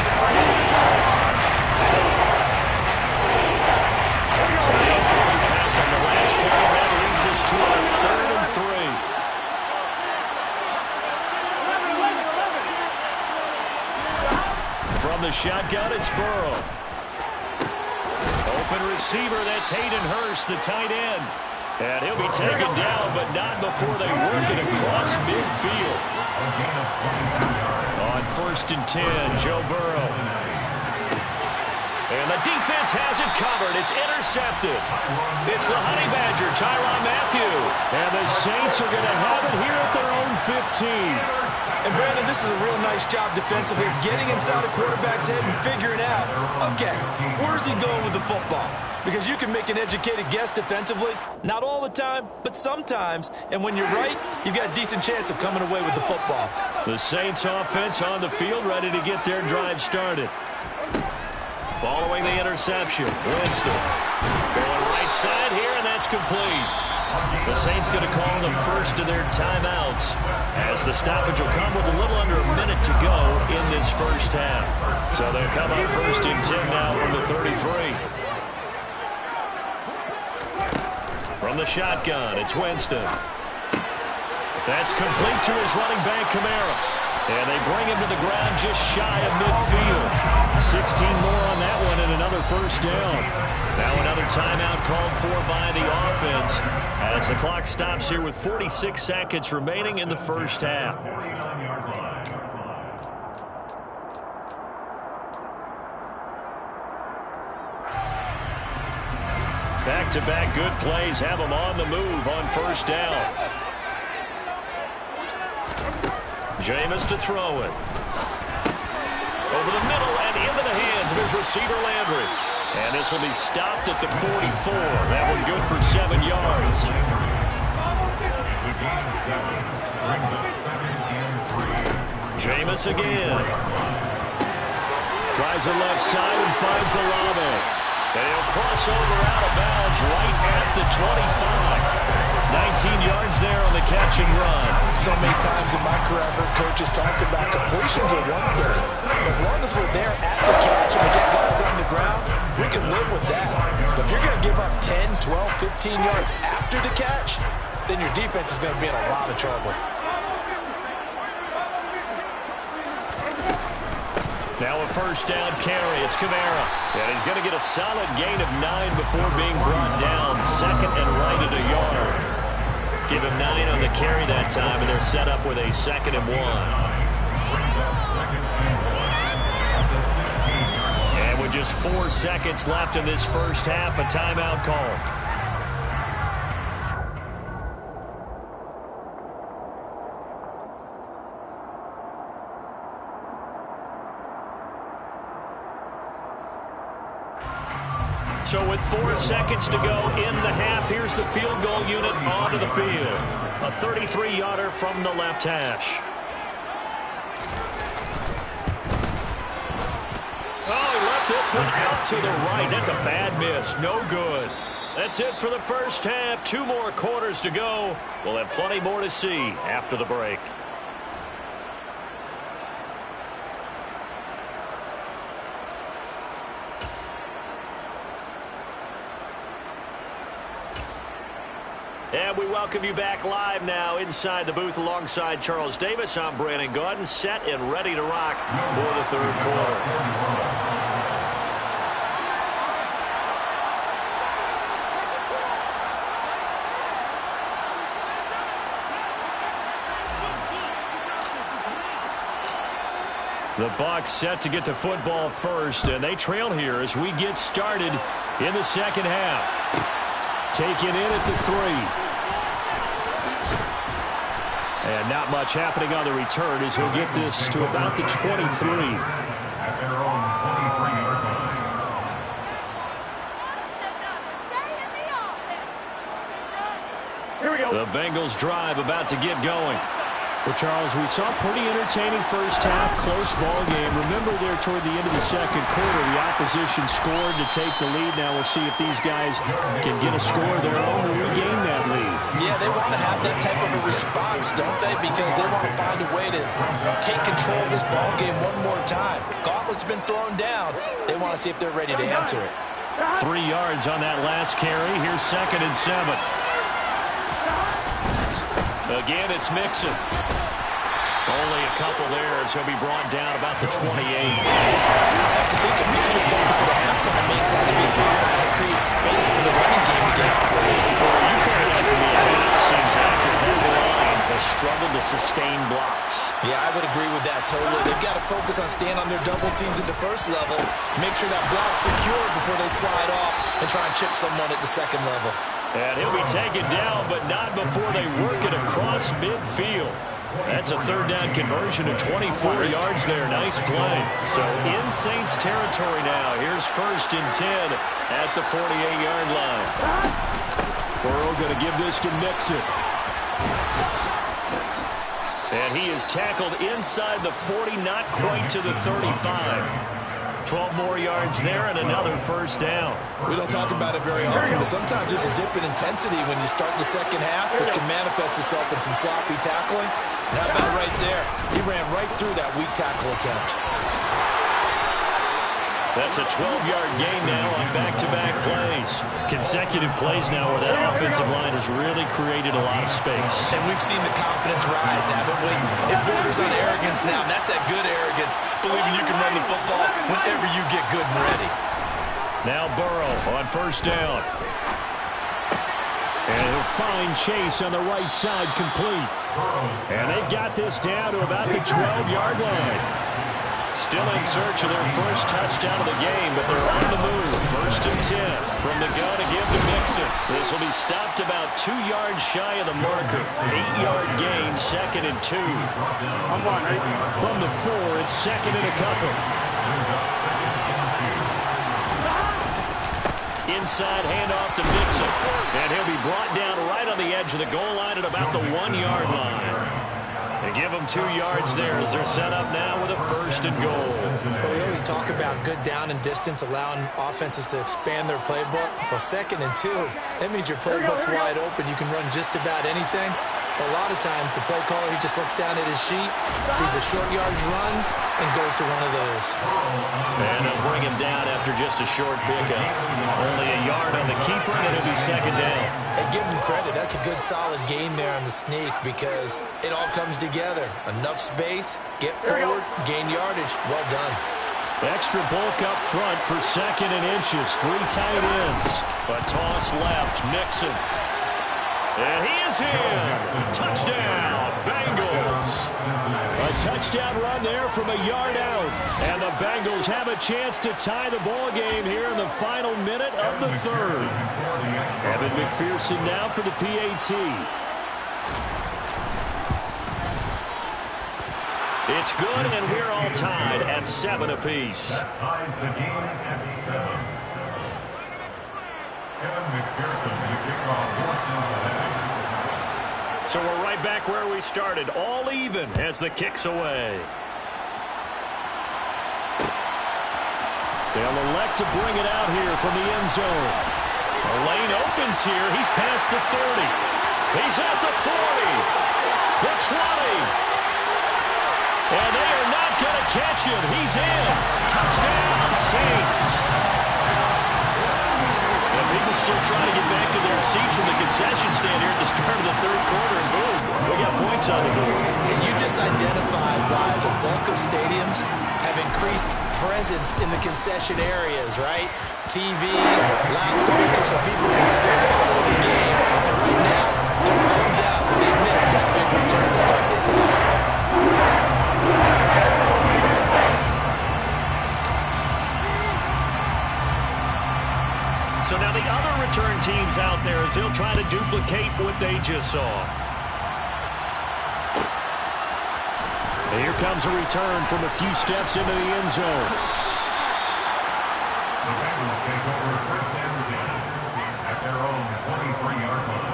So the incomplete pass on the last play, that leads us to our 3rd and 3. From the shotgun, it's Burrow. Open receiver, that's Hayden Hurst, the tight end. And he'll be taken down, but not before they work it across midfield. On 1st and 10, Joe Burrow. And the defense has it covered. It's intercepted. It's the Honey Badger, Tyrann Mathieu. And the Saints are going to have it here at their own 15. And, Brandon, this is a real nice job defensively, getting inside a quarterback's head and figuring out, okay, where's he going with the football? Because you can make an educated guess defensively, not all the time, but sometimes. And when you're right, you've got a decent chance of coming away with the football. The Saints offense on the field, ready to get their drive started. Following the interception, Winston going right side here, and that's complete. The Saints going to call the first of their timeouts as the stoppage will come with a little under a minute to go in this first half. So they'll come up 1st and 10 now from the 33. From the shotgun, it's Winston. That's complete to his running back, Kamara. And they bring him to the ground just shy of midfield. 16 more on that one and another first down. Now another timeout called for by the offense as the clock stops here with 46 seconds remaining in the first half. Back-to-back good plays have them on the move on first down. Jameis to throw it. Over the middle and into the hands of his receiver Landry. And this will be stopped at the 44. That one good for 7 yards. Jameis again. Tries the left side and finds Olave. And he'll cross over out of bounds right at the 25. 19 yards there on the catch and run. So many times in my career, I've heard coaches talk about completions are one thing. As long as we're there at the catch and we get guys on the ground, we can live with that. But if you're going to give up 10, 12, 15 yards after the catch, then your defense is going to be in a lot of trouble. Now a first down carry. It's Kamara. And he's going to get a solid gain of 9 before being brought down. 2nd and right at a yard. Give him 9 on the carry that time, and they're set up with a 2nd and 1. And with just 4 seconds left in this first half, a timeout called. So with 4 seconds to go in the half, here's the field goal unit onto the field. A 33-yarder from the left hash. Oh, he left this one out to the right. That's a bad miss. No good. That's it for the first half. 2 more quarters to go. We'll have plenty more to see after the break. And we welcome you back live now inside the booth alongside Charles Davis. I'm Brandon Gaudin, set and ready to rock for the third quarter. The Bucs set to get the football first, and they trail here as we get started in the second half. Taken in at the 3. And not much happening on the return as he'll get this to about the 23. At their own 23-yard line. Here we go. The Bengals drive about to get going. Well, Charles, we saw a pretty entertaining first half, close ball game. Remember there toward the end of the second quarter, the opposition scored to take the lead. Now we'll see if these guys can get a score of their own to regain that lead. Yeah, they want to have that type of a response, don't they? Because they want to find a way to take control of this ball game one more time. Gauntlet's been thrown down. They want to see if they're ready to answer it. 3 yards on that last carry. Here's 2nd and 7. Again, it's Mixon. Only a couple there as he'll be brought down about the 28. I have to think a major focus of the halftime makes had to be figuring out how to create space for the running game to get operating. Well, you pointed out to me that seems accurate. That line has struggled to sustain blocks. Yeah, I would agree with that totally. They've got to focus on staying on their double teams at the first level, make sure that block's secure before they slide off and try and chip someone at the second level. And he'll be taken down, but not before they work it across midfield. That's a third down conversion of 24 yards there. Nice play. So in Saints territory now. Here's 1st and 10 at the 48-yard line. Burrow going to give this to Mixon. And he is tackled inside the 40, not quite to the 35. 12 more yards there and another first down. We don't talk about it very often, but sometimes there's a dip in intensity when you start the second half, which can manifest itself in some sloppy tackling. How about right there? He ran right through that weak tackle attempt. That's a 12-yard gain now on back-to-back plays. Consecutive plays now where that offensive line has really created a lot of space. And we've seen the confidence rise, haven't we? It borders on arrogance now, and that's that good arrogance, believing you can run the football whenever you get good and ready. Now Burrow on first down. And he'll find Chase on the right side complete. And they've got this down to about the 12-yard line. Still in search of their first touchdown of the game, but they're on the move. 1st and 10 from the gun to give to Mixon. This will be stopped about 2 yards shy of the marker. 8-yard gain, 2nd and 2. From the 4, it's 2nd and a couple. Inside handoff to Mixon. And he'll be brought down right on the edge of the goal line at about the 1-yard line. They give them 2 yards there as they're set up now with a 1st and goal. Well, we always talk about good down and distance, allowing offenses to expand their playbook. Well, 2nd and 2, that means your playbook's wide open. You can run just about anything. A lot of times, the play caller, he just looks down at his sheet, sees the short yardage runs, and goes to one of those. And they'll bring him down after just a short pickup. Only a yard on the keeper, and it'll be 2nd down. And give him credit. That's a good, solid gain there on the sneak because it all comes together. Enough space, get forward, gain yardage. Well done. Extra bulk up front for 2nd and inches. 3 tight ends. A toss left. Mixon. And he is in. Touchdown, Bengals. A touchdown run there from a yard out. And the Bengals have a chance to tie the ball game here in the final minute of the third. Evan McPherson now for the PAT. It's good, and we're all tied at 7 apiece. That ties the game at 7. So we're right back where we started, all even as the kick's away. They'll elect to bring it out here from the end zone. The lane opens here. He's past the 30. He's at the 40. The 20. And they are not going to catch him. He's in. Touchdown, Saints. And people still trying to get back to their seats from the concession stand here at the start of the third quarter. And boom, we got points on the board. And you just identified why the bulk of stadiums have increased presence in the concession areas, right? TVs, loudspeakers, so people can still follow the game. And right now, they're bummed out that they missed that big return to start this half. So now the other return teams out there as they'll try to duplicate what they just saw. And here comes a return from a few steps into the end zone. The Bengals take over first and 10 at their own 23-yard line.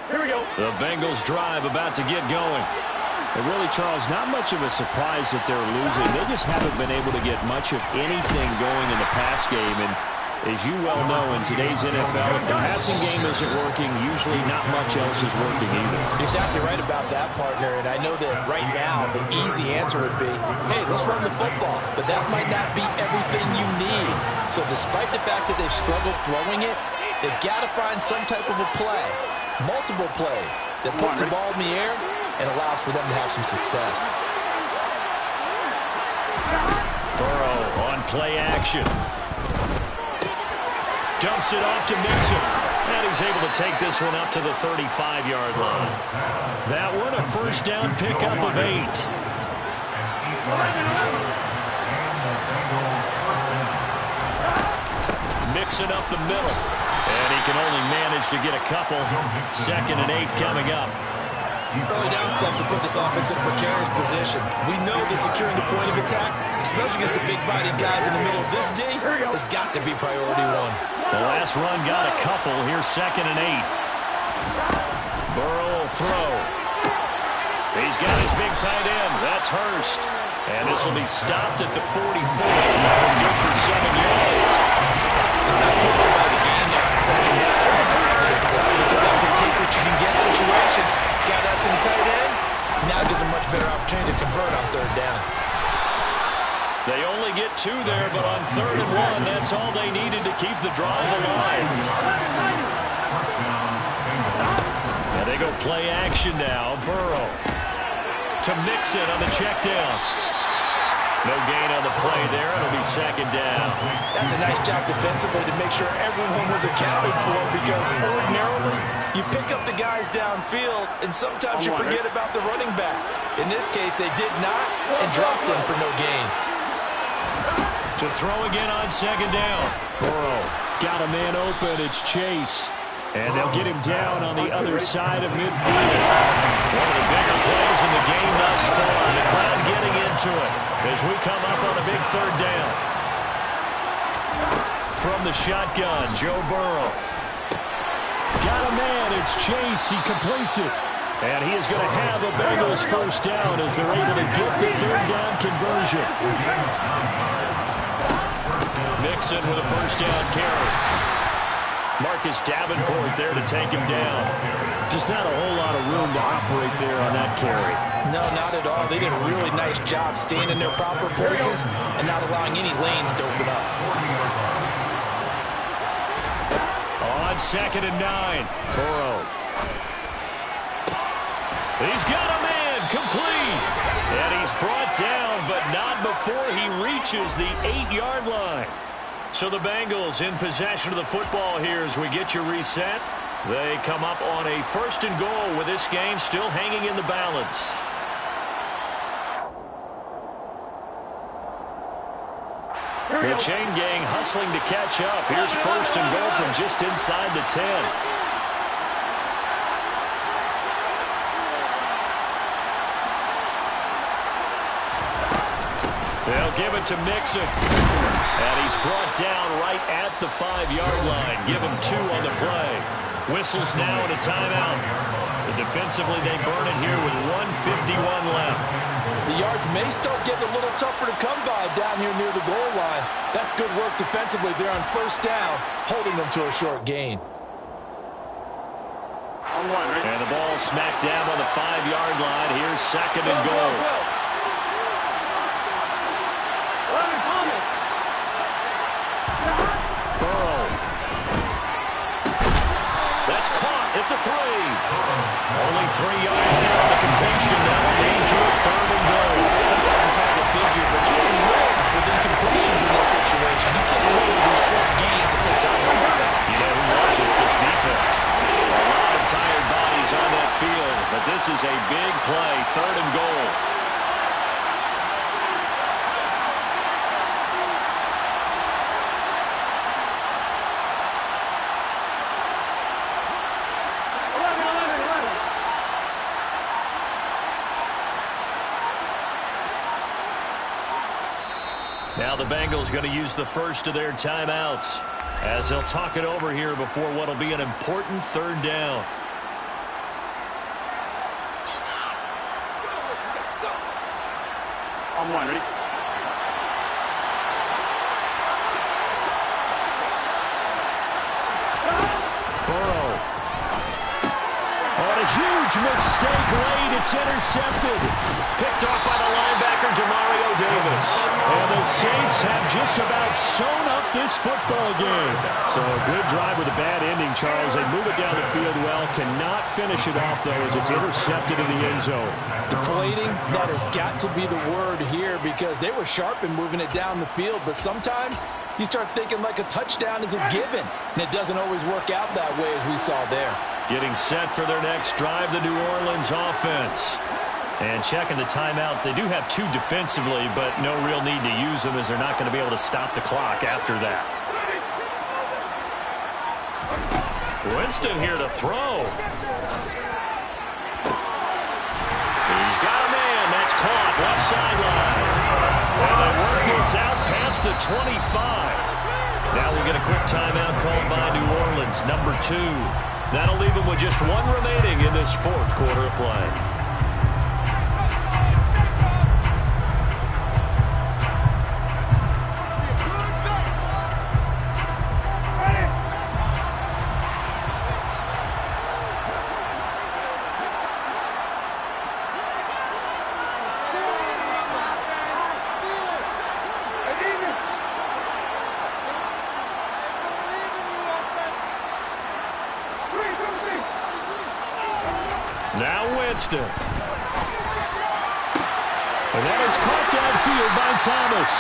Here we go. The Bengals drive about to get going. And really, Charles, not much of a surprise that they're losing. They just haven't been able to get much of anything going in the pass game. And as you well know, in today's NFL, if the passing game isn't working, usually not much else is working either. You're exactly right about that, partner. And I know that right now the easy answer would be, hey, let's run the football. But that might not be everything you need. So despite the fact that they've struggled throwing it, they've got to find some type of a play, multiple plays, that puts the ball in the air and allows for them to have some success. Burrow on play action. Dumps it off to Mixon. And he's able to take this one up to the 35-yard line. That one a first down pickup of 8. Mixon up the middle. And he can only manage to get a couple. 2nd and 8 coming up. Early down steps to put this offense in a precarious position. We know that securing the point of attack, especially against the big-bodied guys in the middle of this D, has got to be priority one. The last run got a couple. Here's 2nd and 8. Burrow will throw. He's got his big tight end. That's Hurst. And this will be stopped at the 44. Good for 7 yards. It's not put by the game there on 2nd down. That was a positive play because that was a take-what-you-can-get situation. Got out to the tight end. Now gives a much better opportunity to convert on 3rd down. They only get 2 there, but on 3rd and 1, that's all they needed to keep the drive alive. And they go play action now. Burrow to Mixon on the check down. No gain on the play there. It'll be 2nd down. That's a nice job defensively to make sure everyone was accounted for, because ordinarily you pick up the guys downfield and sometimes you forget about the running back. In this case, they did not and dropped him for no gain. To throw again on 2nd down. Burrow got a man open. It's Chase. And they'll get him down on the other side of midfield. One of the bigger plays in the game thus far. The crowd getting into it as we come up on a big 3rd down. From the shotgun, Joe Burrow. Got a man. It's Chase. He completes it. And he is going to have a Bengals first down as they're able to get the 3rd down conversion. Mixon with a first down carry. Marcus Davenport there to take him down. Just not a whole lot of room to operate there on that carry. No, not at all. They did a really nice job staying in their proper places and not allowing any lanes to open up. On 2nd and 9. Burrow. He's got a man complete. And he's brought down, but not before he reaches the 8-yard line. So the Bengals in possession of the football here as we get you reset. They come up on a 1st and goal with this game still hanging in the balance. The chain gang hustling to catch up. Here's first and goal from just inside the 10. They'll give it to Mixon. And he's brought down right at the 5-yard line. Give him 2 on the play. Whistles now and a timeout. So defensively, they burn it here with 1:51 left. The yards may start getting a little tougher to come by down here near the goal line. That's good work defensively there on first down, holding them to a short gain. And the ball smacked down on the 5-yard line. Here's second and goal. Burrow. That's caught at the 3. Only 3 yards there on the completion. That will lead to a third and goal. Sometimes it's hard to figure, but you can live with incompletions in this situation. You can't live with these short gains and take time over time. You know who loves it? This defense. A lot of tired bodies on that field, but this is a big play. Third and goal. Now the Bengals going to use the first of their timeouts as they'll talk it over here before what will be an important third down. On one, ready? Burrow. On a huge mistake late, it's intercepted. Picked off by the linebacker, Demario Davis. And the Saints have just about sewn up this football game. So a good drive with a bad ending, Charles. They move it down the field well. Cannot finish it off, though, as it's intercepted in the end zone. Deflating, that has got to be the word here because they were sharp in moving it down the field. But sometimes you start thinking like a touchdown is a given. And it doesn't always work out that way as we saw there. Getting set for their next drive, the New Orleans offense. And checking the timeouts. They do have 2 defensively, but no real need to use them as they're not going to be able to stop the clock after that. Winston here to throw. He's got a man. That's caught. Left sideline. And they work this out past the 25. Now we'll get a quick timeout called by New Orleans, number 2. That'll leave them with just 1 remaining in this 4th quarter of play. Now Winston. And that is caught downfield by Thomas.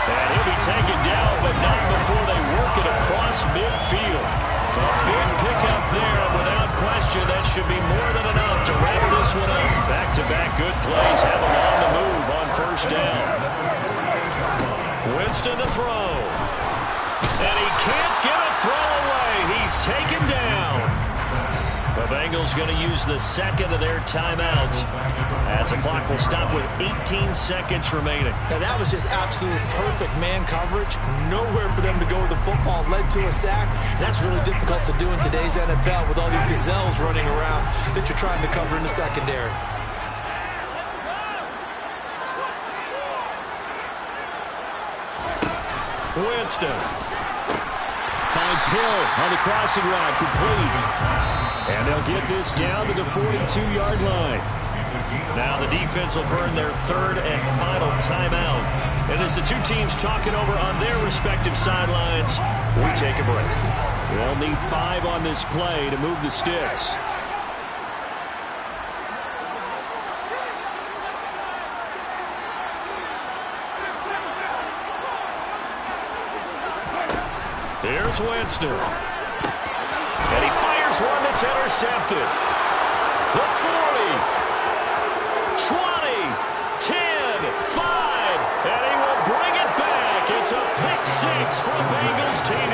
And he'll be taken down, but not before they work it across midfield. A big pickup there, and without question, that should be more than enough to wrap this one up. Back-to-back good plays have them on the move on first down. Winston to throw. And he can't get a throw away. He's taken down. The Bengals going to use the second of their timeouts as the clock will stop with 18 seconds remaining. Now that was just absolute perfect man coverage. Nowhere for them to go with the football. Led to a sack. And that's really difficult to do in today's NFL with all these gazelles running around that you're trying to cover in the secondary. Winston finds Hill on the crossing route, complete. And they'll get this down to the 42-yard line. Now the defense will burn their 3rd and final timeout. And as the 2 teams talking over on their respective sidelines, we take a break. They'll need 5 on this play to move the sticks. Here's Winston. And he fires one that's intercepted. The 40, 20, 10, 5, and he will bring it back. It's a pick six from Bengals TD.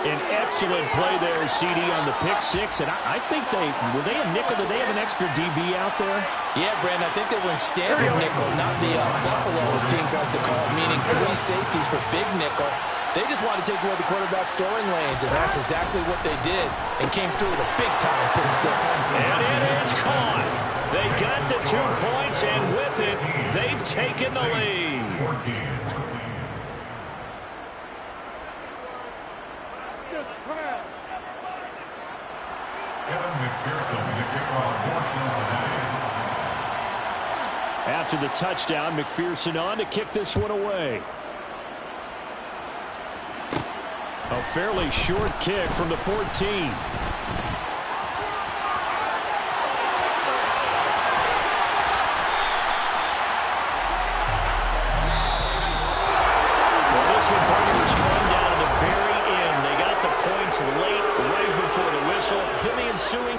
An excellent play there, CD, on the pick six. And I think were they a nickel? Did they have an extra DB out there? Yeah, Brandon, I think they were in standard nickel, not the buffalo, as teams like to call it, meaning 3 safeties for big nickel. They just wanted to take away the quarterback's throwing lanes, and that's exactly what they did, and came through with a big-time pick six. And it is caught. They got the 2 points, and with it, they've taken the lead. After the touchdown, McPherson on to kick this one away. A fairly short kick from the 14. Well, this one, partner, was fun down at the very end. They got the points late, right before the whistle. To the ensuing.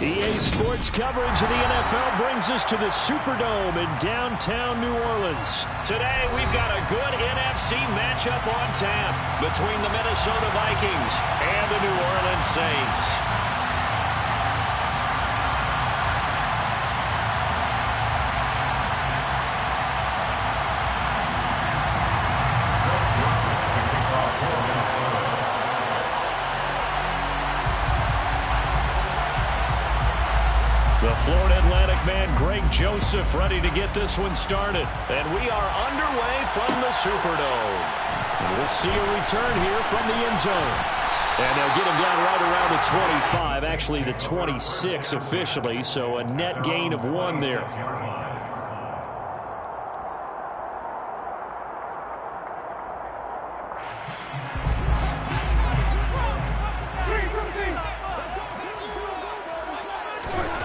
EA Sports coverage of the NFL brings us to the Superdome in downtown New Orleans. Today, we've got a good NFC matchup on tap between the Minnesota Vikings and the New Orleans Saints. The Florida Atlantic man, Greg Joseph, ready to get this one started. And we are underway from the Superdome. And we'll see a return here from the end zone. And they'll get him down right around the 25, actually the 26 officially, so a net gain of 1 there.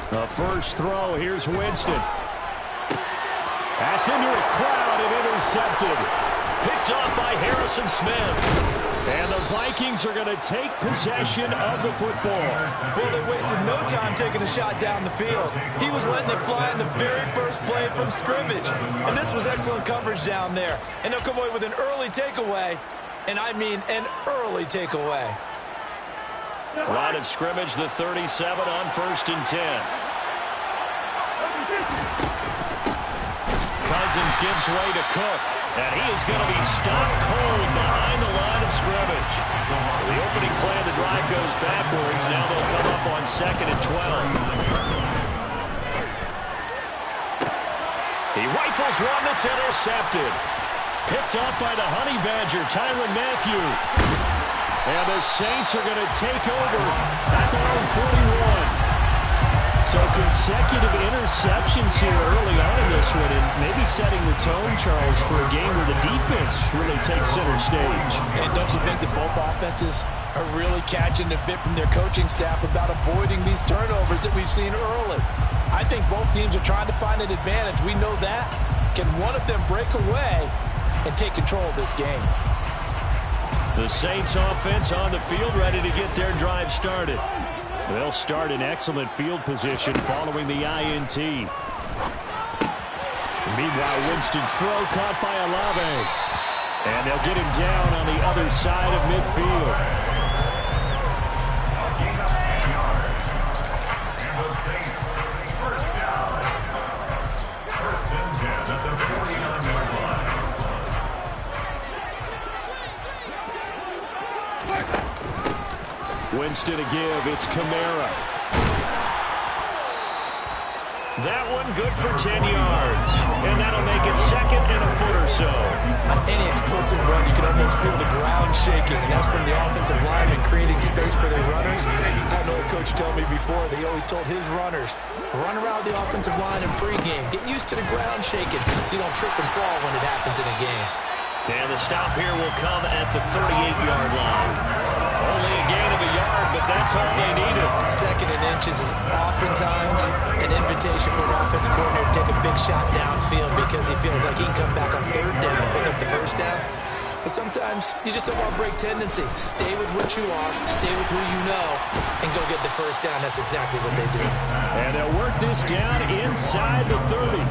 The first throw, here's Winston. That's into a crowd and intercepted. Picked off by Harrison Smith. And the Vikings are going to take possession of the football. Well, they wasted no time taking a shot down the field. He was letting it fly in the very first play from scrimmage. And this was excellent coverage down there. And they'll come away with an early takeaway. And I mean an early takeaway. Line of scrimmage, the 37 on 1st and 10. Cousins gives way to Cook, and he is going to be stopped cold behind the line of scrimmage. The opening play of the drive goes backwards. Now they'll come up on 2nd and 12. He rifles one that's intercepted. Picked up by the Honey Badger, Tyrann Mathieu. And the Saints are going to take over at their own 41. So consecutive interceptions here early on in this one, and maybe setting the tone, Charles, for a game where the defense really takes center stage. And don't you think that both offenses are really catching a bit from their coaching staff about avoiding these turnovers that we've seen early? I think both teams are trying to find an advantage. We know that. Can one of them break away and take control of this game? The Saints offense on the field, ready to get their drive started. They'll start in excellent field position following the INT. Meanwhile, Winston's throw caught by Olave. And they'll get him down on the other side of midfield. And the Saints, first down. 1st and 10 at the 49-yard line. Winston to give. It's Kamara. That one good for 10 yards. And that'll make it 2nd and a foot or so. Any just feel the ground shaking, and that's from the offensive linemen creating space for their runners. I had an old coach tell me before, they always told his runners, run around the offensive line in pregame. Get used to the ground shaking so you don't trip and fall when it happens in a game. And the stop here will come at the 38-yard line. Only a gain of a yard, but that's all they needed. Second and inches is oftentimes an invitation for an offense coordinator to take a big shot downfield because he feels like he can come back on third down and pick up the first down. But sometimes you just don't want to break tendency. Stay with what you are, stay with who you know, and go get the first down. That's exactly what they do. And they'll work this down inside the 30.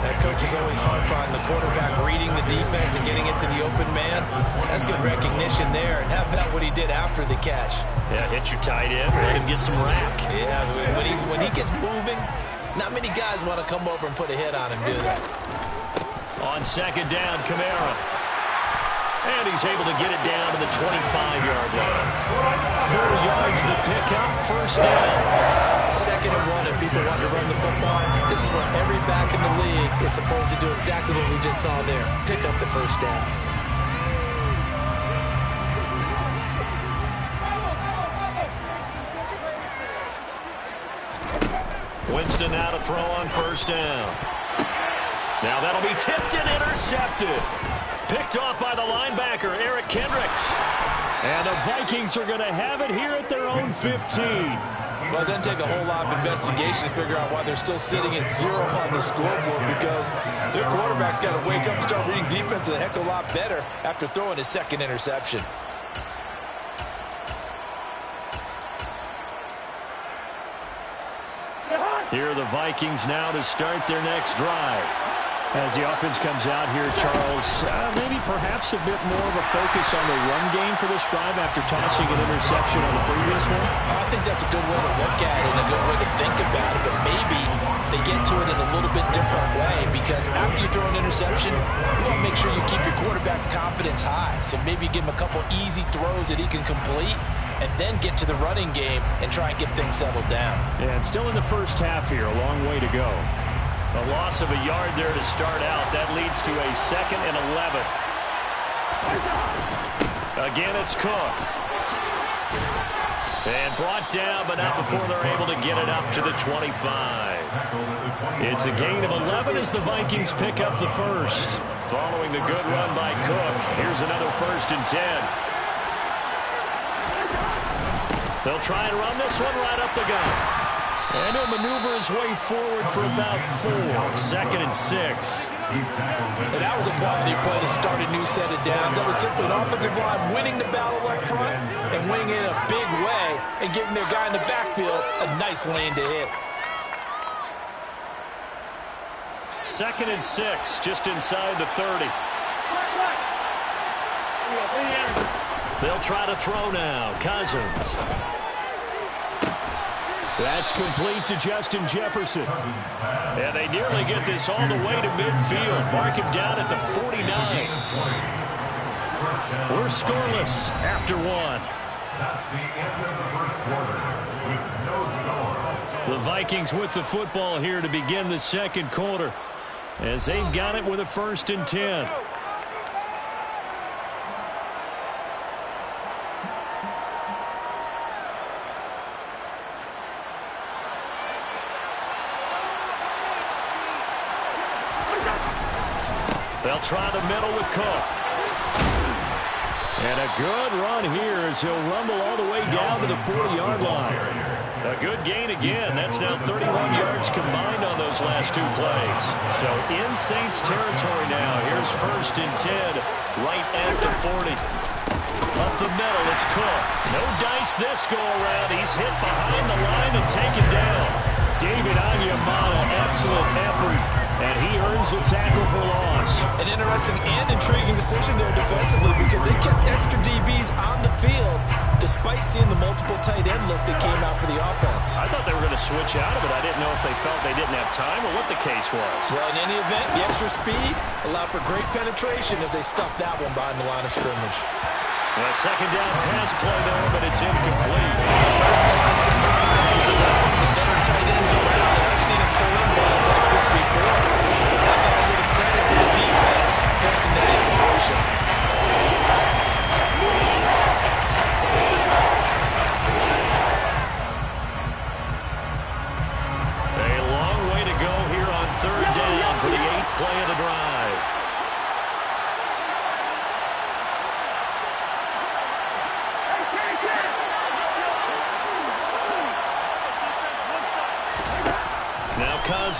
That coach is always harp on the quarterback reading the defense and getting it to the open man. That's good recognition there. And how about what he did after the catch? Yeah, hit your tight end, let him get some rack. Yeah, when he gets moving, not many guys want to come over and put a hit on him, do they? On second down, Kamara. And he's able to get it down to the 25-yard line. 4 yards the pickup, first down. Second and 1, if people want to run the football, this is where every back in the league is supposed to do exactly what we just saw there. Pick up the first down. Winston now to throw on first down. Now that'll be tipped and intercepted. Picked off by the linebacker, Eric Kendricks. And the Vikings are going to have it here at their own 15. Well, it doesn't take a whole lot of investigation to figure out why they're still sitting at 0 on the scoreboard because their quarterback's got to wake up and start reading defense a heck of a lot better after throwing his second interception. Here are the Vikings now to start their next drive. As the offense comes out here, Charles, maybe perhaps a bit more of a focus on the run game for this drive after tossing an interception on the previous one? I think that's a good way to look at it and a good way to think about it, but maybe they get to it in a little bit different way because after you throw an interception, you want to make sure you keep your quarterback's confidence high. So maybe give him a couple easy throws that he can complete and then get to the running game and try and get things settled down. And still in the first half here, a long way to go. A loss of a yard there to start out. That leads to a 2nd and 11. Again, it's Cook. And brought down, but not before they're able to get it up to the 25. It's a gain of 11 as the Vikings pick up the first. Following the good run by Cook, here's another 1st and 10. They'll try and run this one right up the gut. And he'll maneuver his way forward for about 4. 2nd and 6. And that was a quality play to start a new set of downs. That was simply an offensive line winning the battle up front and winning it in a big way and giving their guy in the backfield a nice lane to hit. 2nd and 6, just inside the 30. They'll try to throw now. Cousins. That's complete to Justin Jefferson. And they nearly get this all the way to midfield. Mark him down at the 49. We're scoreless after 1. That's the end of the first quarter with no score. The Vikings with the football here to begin the second quarter as they've got it with a 1st and 10. They'll try the middle with Cook. And a good run here as he'll rumble all the way down to the 40-yard line. A good gain again. That's now 31 yards combined on those last 2 plays. So in Saints territory now. Here's 1st and 10 right at the 40. Up the middle, it's Cook. No dice this go-around. He's hit behind the line and taken down. David Onyemata, excellent effort. And he earns a tackle for loss. An interesting and intriguing decision there defensively because they kept extra DBs on the field despite seeing the multiple tight end look that came out for the offense. I thought they were going to switch out of it. I didn't know if they felt they didn't have time or what the case was. Well, in any event, the extra speed allowed for great penetration as they stuffed that one behind the line of scrimmage. A 2nd down pass play there, but it's incomplete. First thing I surprised because that's one of the better tight ends around, and I've seen him pull in balls like this before. But how about a little credit to the defense forcing that incompletion?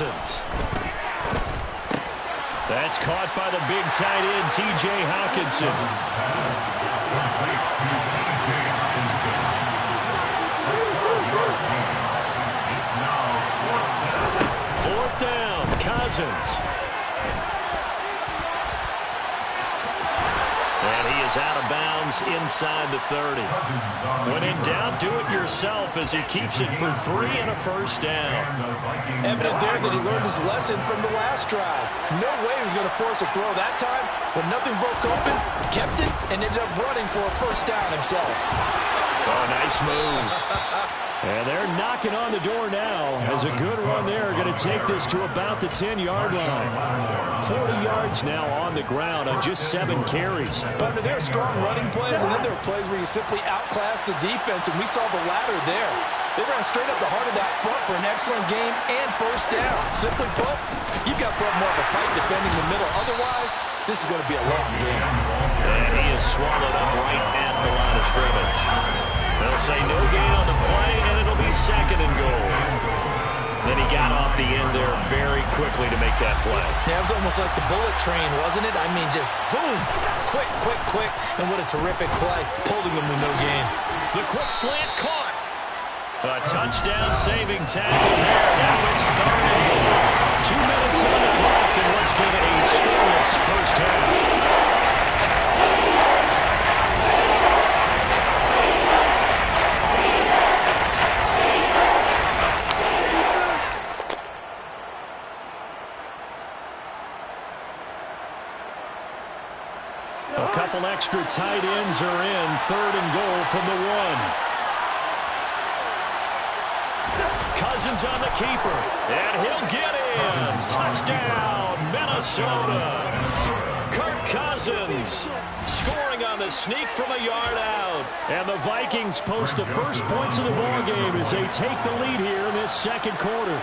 Cousins. That's caught by the big tight end, T.J. Hawkinson. Fourth down, Cousins. And he is out of bounds inside the 30. When in doubt, do it yourself as he keeps it for 3 and a first down. Evident there that he learned his lesson from the last drive. No way he was going to force a throw that time. When nothing broke open, kept it, and ended up running for a first down himself. Oh, nice move. And they're knocking on the door now as a good run there going to take this to about the 10-yard line. 40 yards now on the ground on just 7 carries. But there are strong running plays, and then there are plays where you simply outclass the defense, and we saw the latter there. They ran straight up the heart of that front for an excellent game and first down. Simply put, you've got to put up more of a fight defending the middle. Otherwise, this is going to be a long game. And he is swallowed up right at the line of scrimmage. They'll say no gain on the play, and it'll be 2nd and goal. Then he got off the end there very quickly to make that play. Yeah, it was almost like the bullet train, wasn't it? I mean, just zoom. Quick, quick, quick. And what a terrific play, holding them to no gain. The quick slant caught. A touchdown-saving tackle there. Now it's 3rd and goal. 2 minutes on the clock in what's been a scoreless first half. A couple extra tight ends are in. 3rd and goal from the 1. Cousins on the keeper, and he'll get in. Touchdown, Minnesota. Kirk Cousins scoring on the sneak from a yard out. And the Vikings post the first points of the ball game as they take the lead here in this 2nd quarter.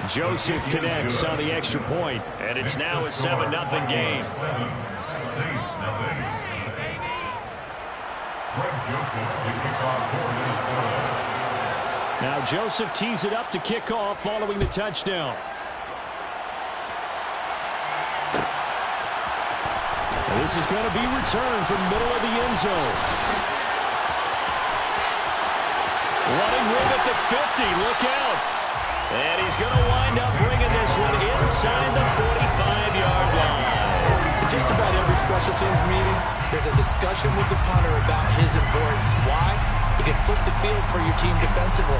Joseph connects on the extra point, and it's now a 7-0 game. Saints, nothing. Now Joseph tees it up to kick off following the touchdown. And this is going to be returned from middle of the end zone. Running with at the 50. Look out. And he's going to wind up bringing this one inside the 45-yard line. Just about every special teams meeting, there's a discussion with the punter about his importance. Why? He can flip the field for your team defensively,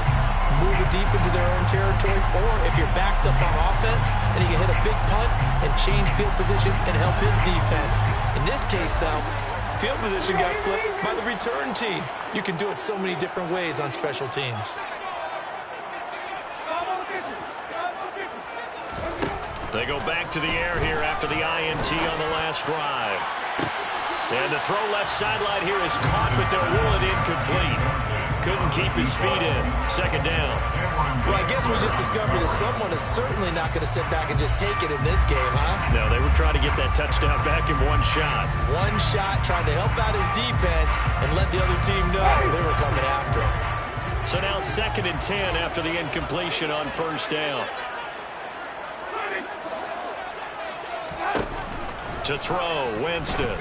move it deep into their own territory, or if you're backed up on offense, and he can hit a big punt and change field position and help his defense. In this case, though, field position got flipped by the return team. You can do it so many different ways on special teams. They go back to the air here after the INT on the last drive. And the throw left sideline here is caught, but they'll rule it incomplete. Couldn't keep his feet in. 2nd down. Well, I guess we just discovered that someone is certainly not going to sit back and just take it in this game, huh? No, they were trying to get that touchdown back in one shot. One shot, trying to help out his defense and let the other team know they were coming after him. So now 2nd and 10 after the incompletion on 1st down. To throw, Winston. Got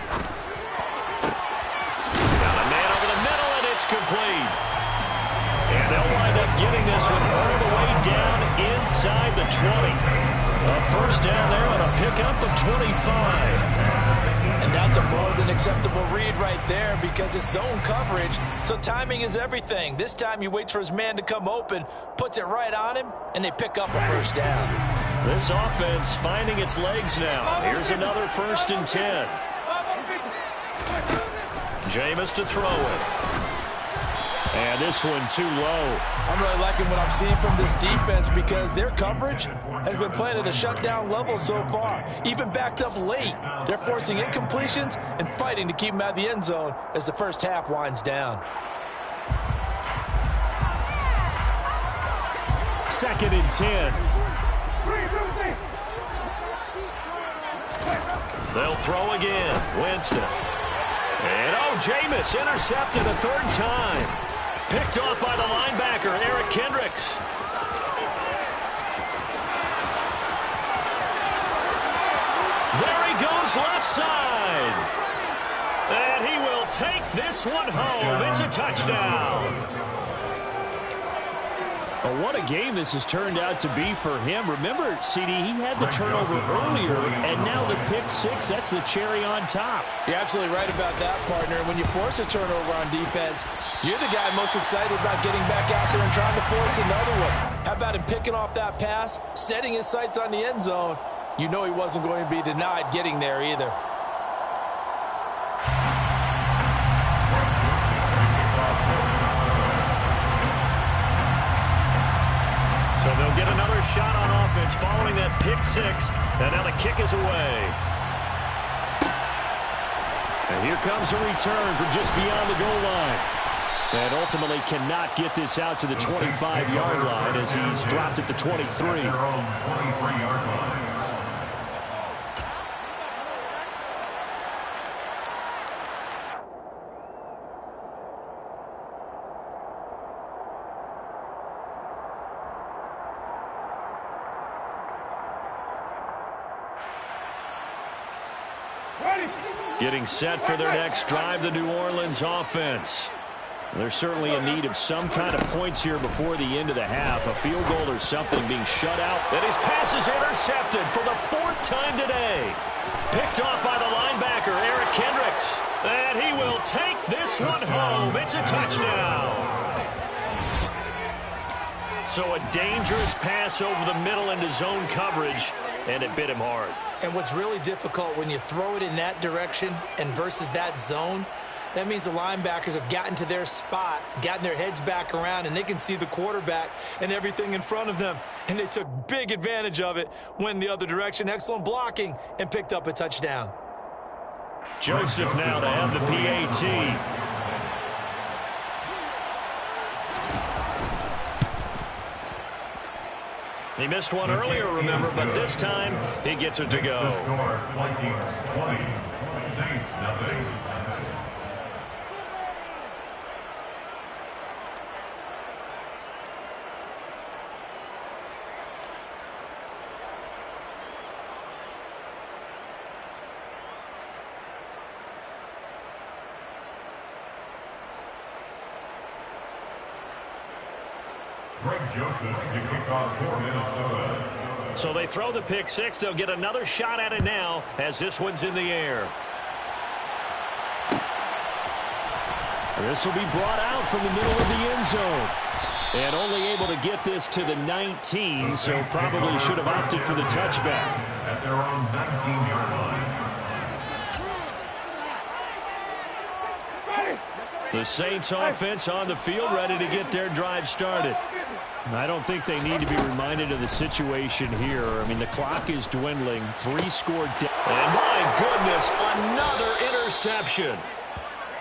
a man over the middle, and it's complete. And they'll wind up getting this one all the way down inside the 20. A first down there on a pickup of 25. And that's a more than acceptable read right there because it's zone coverage, so timing is everything. This time he waits for his man to come open, puts it right on him, and they pick up a first down. This offense finding its legs now. Here's another 1st and 10. Jameis to throw it. And this one too low. I'm really liking what I'm seeing from this defense because their coverage has been playing at a shutdown level so far. Even backed up late, they're forcing incompletions and fighting to keep them out of the end zone as the first half winds down. 2nd and 10. They'll throw again. Winston. And Jameis intercepted a 3rd time. Picked off by the linebacker, Eric Kendricks. There he goes left side. And he will take this one home. It's a touchdown. Well, what a game this has turned out to be for him. Remember, CD, he had the turnover earlier, and now the pick six, that's the cherry on top. You're absolutely right about that, partner. When you force a turnover on defense, you're the guy most excited about getting back out there and trying to force another one. How about him picking off that pass, setting his sights on the end zone? You know he wasn't going to be denied getting there either. So they'll get another shot on offense following that pick six. And now the kick is away. And here comes a return from just beyond the goal line. And ultimately cannot get this out to the 25-yard line as he's dropped at the 23. Getting set for their next drive, the New Orleans offense. They're certainly in need of some kind of points here before the end of the half. A field goal or something being shut out. And his pass is intercepted for the fourth time today. Picked off by the linebacker, Eric Kendricks. And he will take this one home. It's a touchdown. So a dangerous pass over the middle into zone coverage, and it bit him hard. And what's really difficult when you throw it in that direction and versus that zone, that means the linebackers have gotten to their spot, gotten their heads back around, and they can see the quarterback and everything in front of them. And they took big advantage of it, went the other direction, excellent blocking, and picked up a touchdown. Joseph now to have the PAT. He missed one earlier, remember, but this time he gets it to go. Vikings 20, Saints nothing. Joseph to kick off for Minnesota. So they throw the pick six. They'll get another shot at it now as this one's in the air. This will be brought out from the middle of the end zone. And only able to get this to the 19, so probably should have opted for the touchback. At their own 19-yard line. The Saints offense on the field, ready to get their drive started. I don't think they need to be reminded of the situation here. I mean, the clock is dwindling. 3 scored. And my goodness, another interception.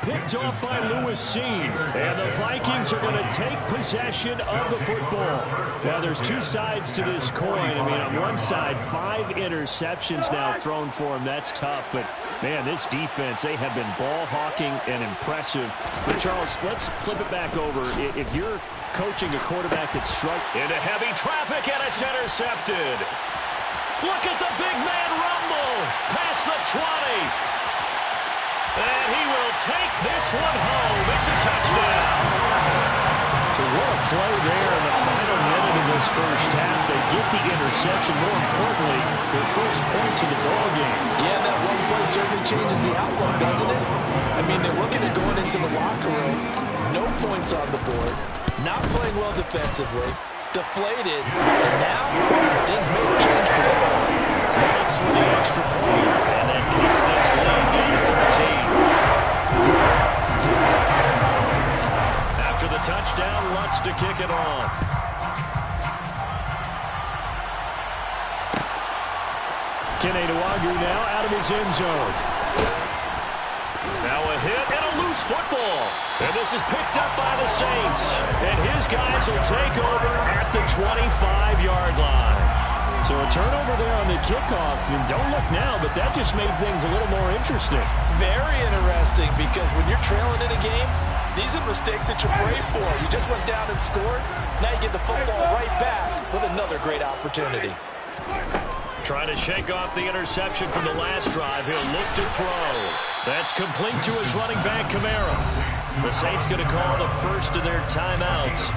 Picked off by Lewis Seen. And the Vikings are going to take possession of the football. Now, there's two sides to this coin. I mean, on one side, 5 interceptions now thrown for him. That's tough. But, man, this defense, they have been ball hawking and impressive. But, Charles, let's flip it back over. If you're coaching a quarterback that's struck into heavy traffic, and it's intercepted. Look at the big man rumble past the 20. And he will take this one home. It's a touchdown. So what a play there in the final minute of this first half. They get the interception. More importantly, their first points in the ballgame. Yeah, that one play certainly changes the outlook, doesn't it? I mean, they're looking at going into the locker room. No points on the board. Not playing well defensively. Deflated. And now, things may have changed for them. Thanks for the extra point. And that kicks this lead down to 13. After the touchdown, Lutz to kick it off. Kene Nwangwu now out of his end zone. Now a hit and a loose football. And this is picked up by the Saints. And his guys will take over at the 25-yard line. So a turnover there on the kickoff. And don't look now, but that just made things a little more interesting. Very interesting, because when you're trailing in a game, these are mistakes that you pray for. You just went down and scored. Now you get the football right back with another great opportunity. Trying to shake off the interception from the last drive. He'll look to throw. That's complete to his running back, Kamara. The Saints going to call the first of their timeouts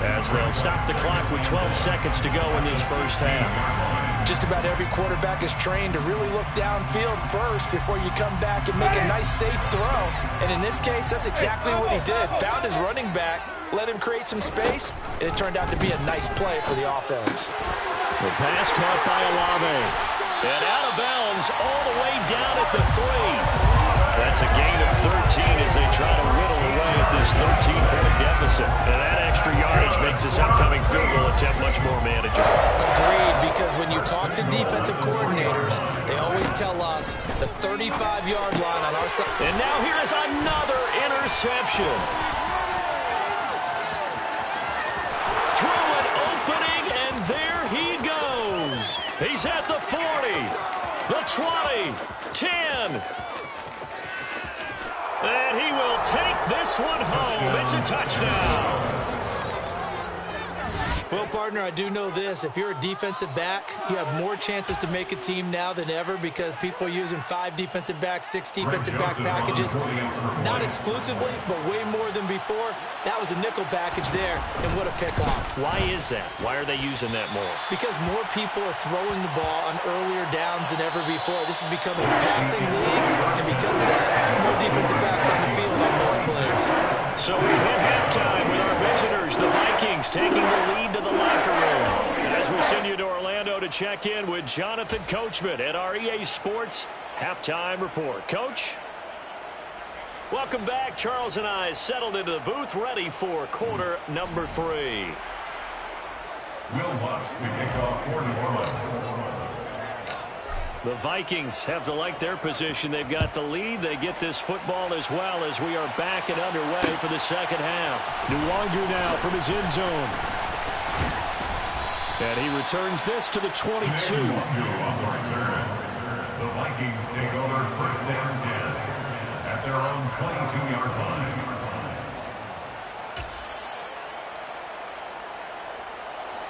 as they'll stop the clock with 12 seconds to go in this first half. Just about every quarterback is trained to really look downfield first before you come back and make a nice, safe throw. And in this case, that's exactly what he did. Found his running back, let him create some space, and it turned out to be a nice play for the offense. The pass caught by Olave. And out of bounds all the way down at the 3. That's a gain of 13 as they try to whittle away at this 13-point deficit. And that extra yardage makes this upcoming field goal attempt much more manageable. Agreed, because when you talk to defensive coordinators, they always tell us the 35-yard line on our side. And now here is another interception. Through an opening, and there he goes. He's at the 40, the 20, 10. And he will take this one home. It's a touchdown. Well, partner, I do know this. If you're a defensive back, you have more chances to make a team now than ever because people are using 5 defensive backs, 6 defensive back packages. Not exclusively, but way more than before. That was a nickel package there, and what a pickoff. Why is that? Why are they using that more? Because more people are throwing the ball on earlier downs than ever before. This is becoming a passing league, and because of that, more defensive backs on the field on most plays. So we hit halftime with our visitors, the Vikings, taking the lead to the locker room. As we send you to Orlando to check in with Jonathan Coachman at our EA Sports Halftime Report. Coach? Welcome back. Charles and I settled into the booth, ready for quarter number 3. Will Lutz to kick off for New Orleans. The Vikings have to like their position. They've got the lead. They get this football as well as we are back and underway for the second half. Nwangu now from his end zone. And he returns this to the 22. The Vikings take over first and 10 at their own 22-yard line.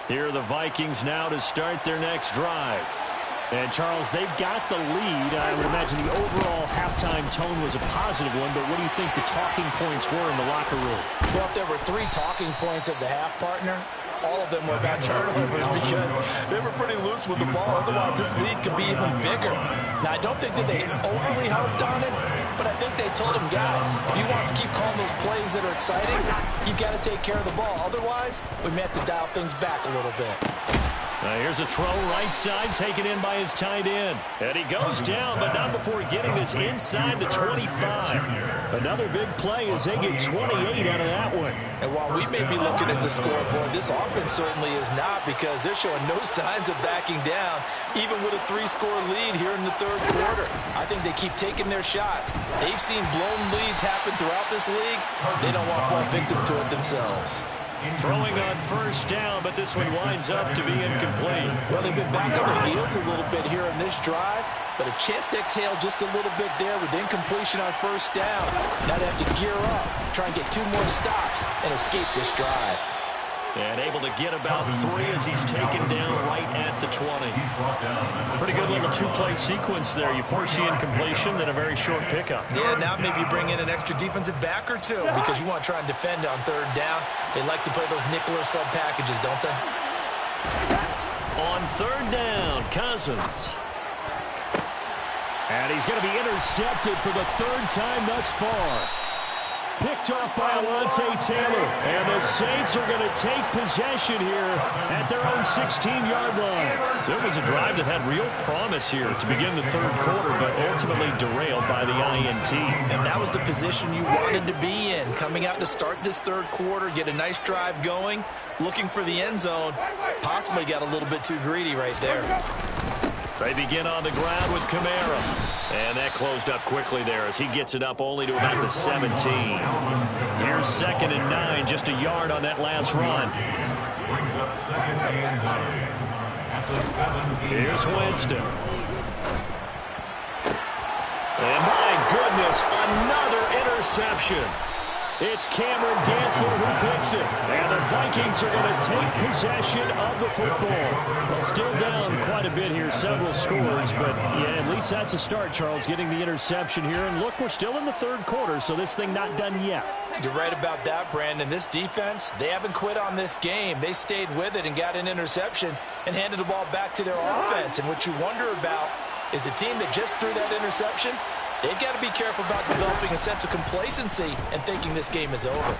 Here are the Vikings now to start their next drive. And, Charles, they've got the lead. I would imagine the overall halftime tone was a positive one, but what do you think the talking points were in the locker room? Well, if there were 3 talking points at the half, partner, all of them were about turnovers because they were pretty loose with the ball. Otherwise, this lead could be even bigger. Now, I don't think that they overly harped on it, but I think they told him, guys, if you want to keep calling those plays that are exciting, you've got to take care of the ball. Otherwise, we may have to dial things back a little bit. Here's a throw right side, taken in by his tight end. And he goes down, but not before getting this inside the 25. Another big play as they get 28 out of that one. And while we may be looking at the scoreboard, this offense certainly is not because they're showing no signs of backing down, even with a 3-score lead here in the third quarter. I think they keep taking their shots. They've seen blown leads happen throughout this league. They don't want to fall victim to it themselves. Throwing on first down, but this one winds up to be incomplete. Well, they've been back on their heels a little bit here in this drive, but a chance to exhale just a little bit there with incompletion on first down. Now they have to gear up, try and get 2 more stops, and escape this drive. And able to get about 3 as he's taken down right at the 20. Pretty good little 2-play sequence there. You force the incompletion, then a very short pickup. Yeah, now maybe bring in an extra defensive back or 2 because you want to try and defend on third down. They like to play those nickel or sub packages, don't they? On third down, Cousins. And he's going to be intercepted for the 3rd time thus far. Picked off by Alontae Taylor. And the Saints are going to take possession here at their own 16-yard line. So it was a drive that had real promise here to begin the third quarter, but ultimately derailed by the INT. And that was the position you wanted to be in. Coming out to start this third quarter, get a nice drive going, looking for the end zone. Possibly got a little bit too greedy right there. They begin on the ground with Kamara. And that closed up quickly there as he gets it up only to about the 17. Here's 2nd and 9, just a yard on that last run. Brings up 2nd and 9. Here's Winston. And my goodness, another interception. It's Cameron Dantzler who picks it. And the Vikings are going to take possession of the football. Well, still down quite a bit here, several scores. But, yeah, at least that's a start, Charles, getting the interception here. And, look, we're still in the third quarter, so this thing not done yet. You're right about that, Brandon. This defense, they haven't quit on this game. They stayed with it and got an interception and handed the ball back to their offense. And what you wonder about is a team that just threw that interception, they've got to be careful about developing a sense of complacency and thinking this game is over.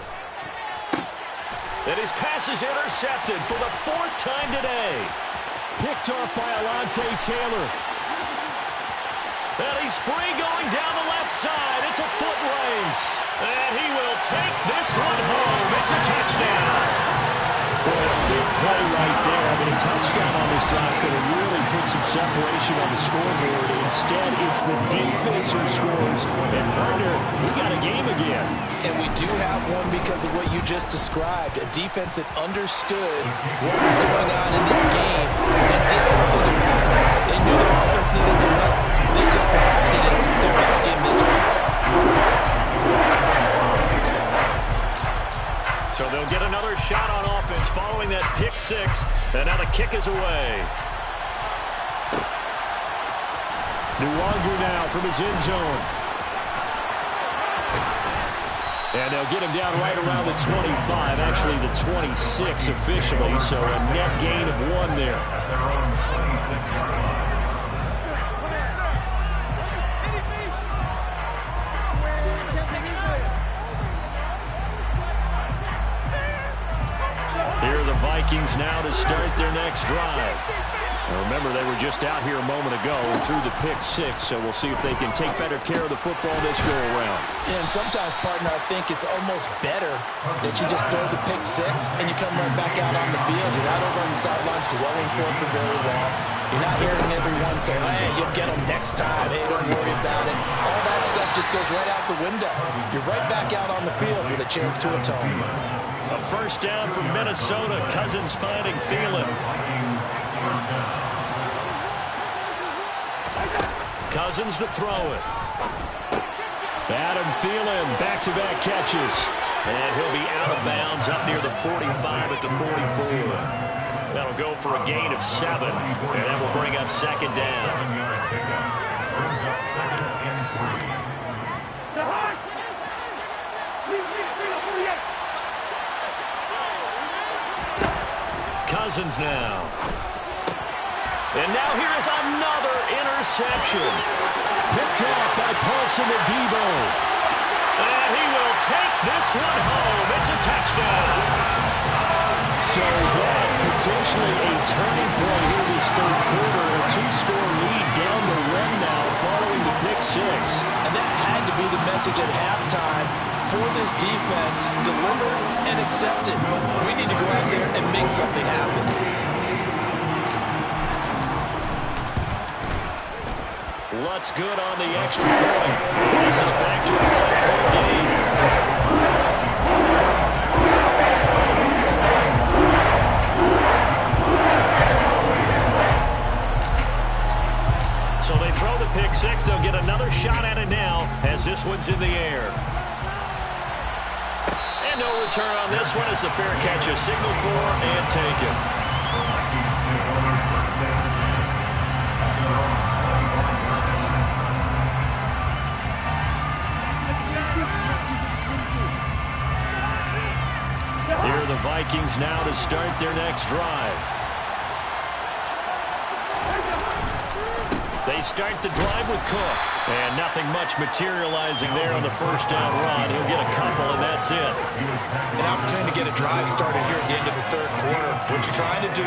And his pass is intercepted for the fourth time today. Picked off by Alontae Taylor. And he's free going down the left side. It's a foot race. And he will take this one home. It's a touchdown. Boy, a big play right there. I mean, a touchdown on this drive could have really put some separation on the scoreboard. Instead, it's the defense who scores. And, partner, we got a game again. And we do have one because of what you just described. A defense that understood what was going on in this game and did something about it. They knew the offense needed some help. They just provided it. They're back in this one. So they'll get another shot on offense following that pick six. And now the kick is away. Nwangu now from his end zone. And they'll get him down right around the 25, actually the 26 officially. So a net gain of 1 there. Here are the Vikings now to start their next drive. Now remember, they were just out here a moment ago and threw the pick six, so we'll see if they can take better care of the football this go-around. Yeah, and sometimes, partner, I think it's almost better that you just throw the pick six and you come right back out on the field. You're not over on the sidelines dwelling for it for very long. You're not hearing everyone say, hey, you'll get them next time. Hey, don't worry about it. All that stuff just goes right out the window. You're right back out on the field with a chance to atone. A first down from Minnesota. Cousins finding Thielen. Cousins to throw it. Adam Thielen, back-to-back catches. And he'll be out of bounds up near the 45 at the 44. That'll go for a gain of 7. And that will bring up second down. Cousins now. And now here is another interception. Picked off by Paulson Adebo. And he will take this one home. It's a touchdown. So that potentially a turning point here this third quarter. A 2-score lead down the run now following the pick six. And that had to be the message at halftime for this defense. Delivered and accepted. We need to go out there and make something happen. Lutz good on the extra point. This is back to a 5-point game. So they throw the pick six. They'll get another shot at it now as this one's in the air. And no return on this one as the fair catch is signaled for and taken. Here are the Vikings now to start their next drive. They start the drive with Cook. And nothing much materializing there on the first down run. He'll get a couple, and that's it. An opportunity to get a drive started here at the end of the third quarter. What you're trying to do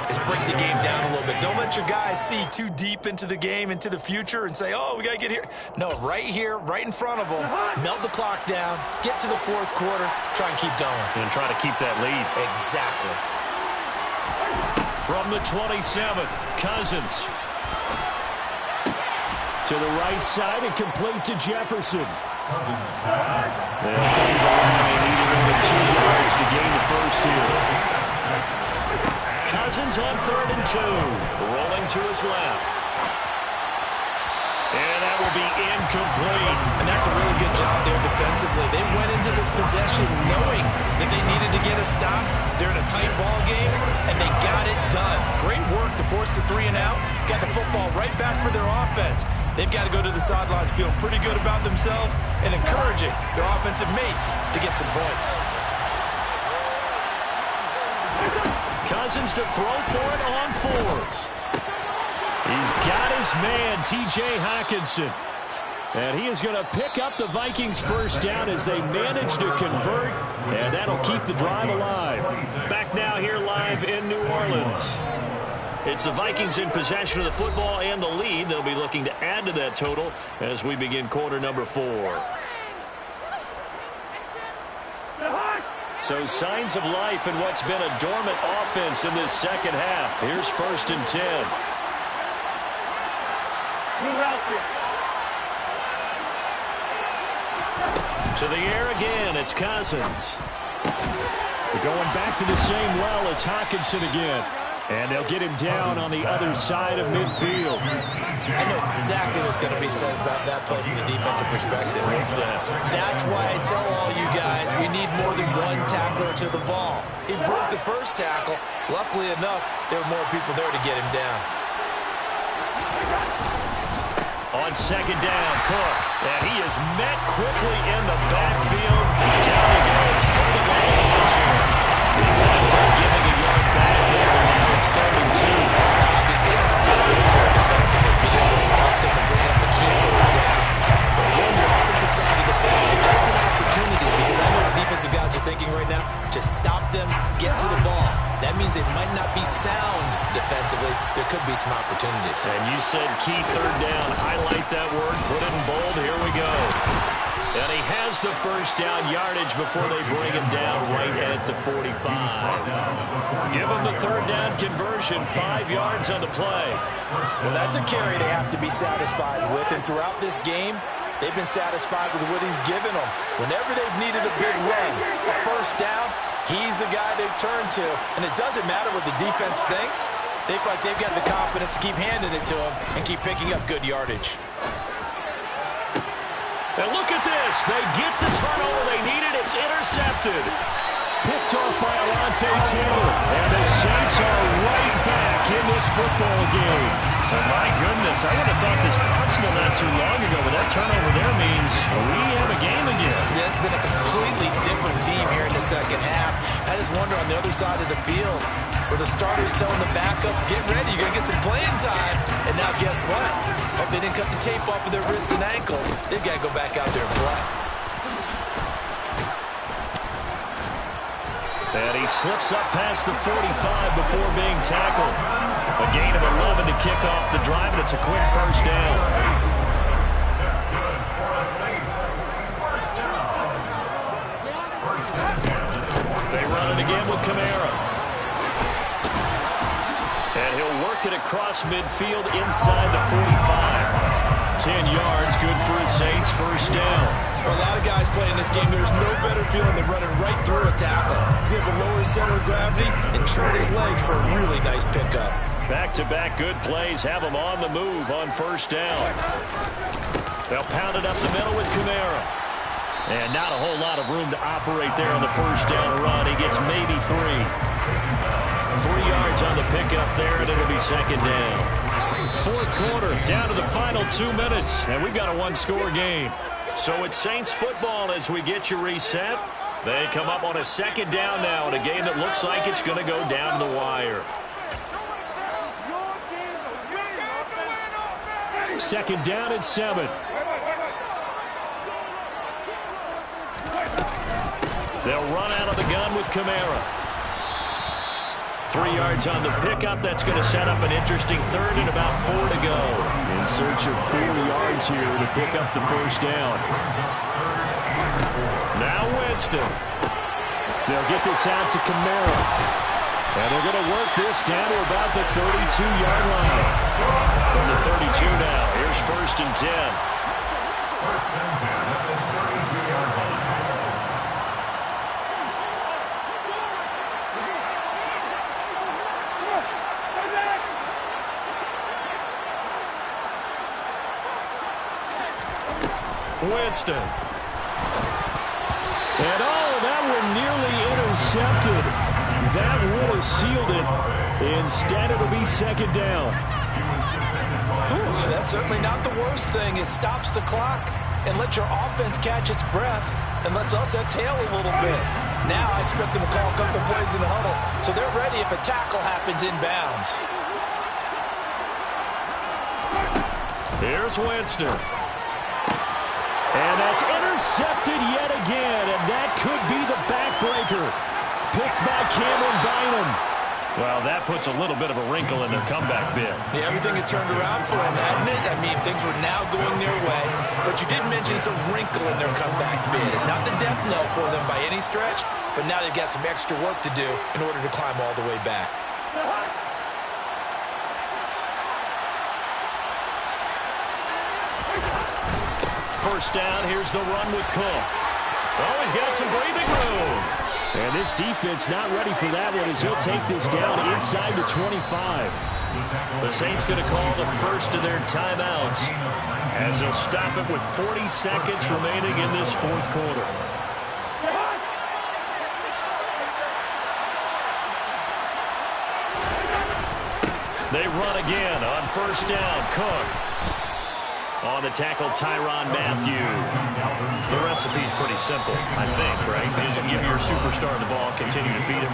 is break the game down a little bit. Don't let your guys see too deep into the game, into the future, and say, oh, we got to get here. No, right here, right in front of them, melt the clock down, get to the fourth quarter, try and keep going. And try to keep that lead. Exactly. From the 27, Cousins. To the right side and complete to Jefferson. They'll come to the line, needing only 2 yards to gain the first here. Cousins on 3rd and 2. Rolling to his left. And that will be incomplete. And that's a really good job there defensively. They went into this possession knowing that they needed to get a stop. They're in a tight ball game, and they got it done. Great work to force the 3 and out. Got the football right back for their offense. They've got to go to the sidelines feeling pretty good about themselves and encouraging their offensive mates to get some points. Cousins to throw for it on 4th. He's got his man, T.J. Hockenson. And he is going to pick up the Vikings' first down as they manage to convert. And that'll keep the drive alive. Back now here live in New Orleans. It's the Vikings in possession of the football and the lead. They'll be looking to add to that total as we begin quarter number 4. So signs of life in what's been a dormant offense in this second half. Here's 1st and 10. To the air again, it's Cousins. We're going back to the same well, it's Hockenson again. And they'll get him down on the other side of midfield. I know exactly what's going to be said about that play from the defensive perspective. That's why I tell all you guys we need more than one tackler to the ball. He broke the first tackle. Luckily enough, there were more people there to get him down. On 2nd down, Cook. And he is met quickly in the backfield. Down he goes for the launch here. He winds up giving a yard back there, and now it's 3rd and 2. Obviously, that's some good work there defensively, being able to stop them and bring up a key 3rd down. But if you're on the offensive side of the ball, there's an opportunity, because I know the defensive guys are thinking right now, just stop them, get to the ball. That means it might not be sound defensively. There could be some opportunities. And you said key 3rd down. Highlight that word. Put it in bold. Here we go. And he has the first down yardage before they bring him down right at the 45. Give him the 3rd down conversion. 5 yards on the play. Well, that's a carry they have to be satisfied with. And throughout this game, they've been satisfied with what he's given them. Whenever they've needed a big run, a first down, he's the guy they turn to. And it doesn't matter what the defense thinks. They feel like they've got the confidence to keep handing it to him and keep picking up good yardage. And look at this. They get the turnover they needed. It's intercepted. Picked off by Alontae Taylor. And the Saints are right back in this football game. So my goodness, I would have thought this possible not too long ago, but that turnover there means we have a game again. Yeah, it's been a completely different team here in the second half. I just wonder on the other side of the field where the starters telling the backups, get ready, you're going to get some playing time. And now guess what? Hope they didn't cut the tape off of their wrists and ankles. They've got to go back out there and play. And he slips up past the 45 before being tackled. A gain of 11 to kick off the drive, and it's a quick first down. That's good for the Saints. First down. They run it again with Kamara. And he'll work it across midfield inside the 45. 10 yards, good for his Saints, first down. For a lot of guys playing this game, there's no better feeling than running right through a tackle. He's able to lower his center of gravity and turn his legs for a really nice pickup. Back-to-back good plays have him on the move on first down. They'll pound it up the middle with Kamara. And not a whole lot of room to operate there on the first down run. He gets maybe 3. 3 yards on the pickup there, and it'll be second down. 4th quarter, down to the final 2 minutes, and we've got a 1-score game. So it's Saints football as we get you reset. They come up on a second down now in a game that looks like it's going to go down the wire. Second down and 7. They'll run out of the gun with Kamara. 3 yards on the pickup. That's going to set up an interesting 3rd and about 4 to go. In search of 4 yards here to pick up the first down. Now Winston. They'll get this out to Kamara. And they're going to work this down to about the 32-yard line. From the 32 now. Here's 1st and 10. 1st and 10 at the 32-yard line. Winston. And that one nearly intercepted. That would have sealed it. Instead, it'll be second down. That's certainly not the worst thing. It stops the clock and lets your offense catch its breath and lets us exhale a little bit. Now I expect them to call a couple plays in the huddle, so they're ready if a tackle happens inbounds. Here's Winston. And that's intercepted yet again, and that could be the backbreaker. Picked by Cameron Bynum. Well, that puts a little bit of a wrinkle in their comeback bid. Yeah, everything had turned around for them, hadn't it? I mean, things were now going their way. But you did mention it's a wrinkle in their comeback bid. It's not the death knell for them by any stretch, but now they've got some extra work to do in order to climb all the way back. First down, here's the run with Cook. Oh, he's got some breathing room. And this defense not ready for that one as he'll take this down inside the 25. The Saints going to call the first of their timeouts as they'll stop it with 40 seconds remaining in this fourth quarter. They run again on first down. Cook. On the tackle, Tyrann Mathieu. The recipe's pretty simple, I think, right? Just give your superstar the ball, continue to feed him.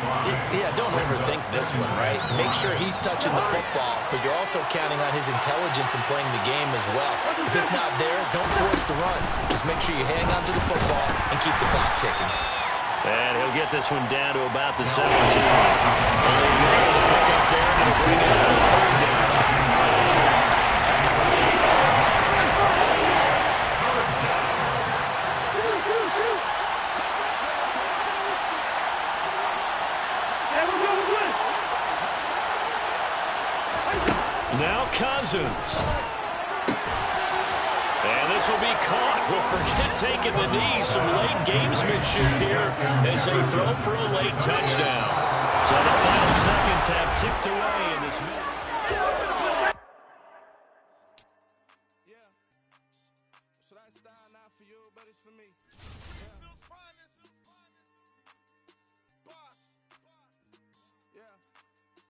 Yeah, don't overthink this one, right? Make sure he's touching the football, but you're also counting on his intelligence in playing the game as well. If it's not there, don't force the run. Just make sure you hang on to the football and keep the clock ticking. And he'll get this one down to about the 17. And they'll be able to pick up there and bring it up to third down. Now Cousins. And this will be caught. We'll forget taking the knee. Some late gamesmanship here as they throw for a late touchdown. So the final seconds have ticked away in this minute. Yeah. So that style not for you, but it's for me. Yeah.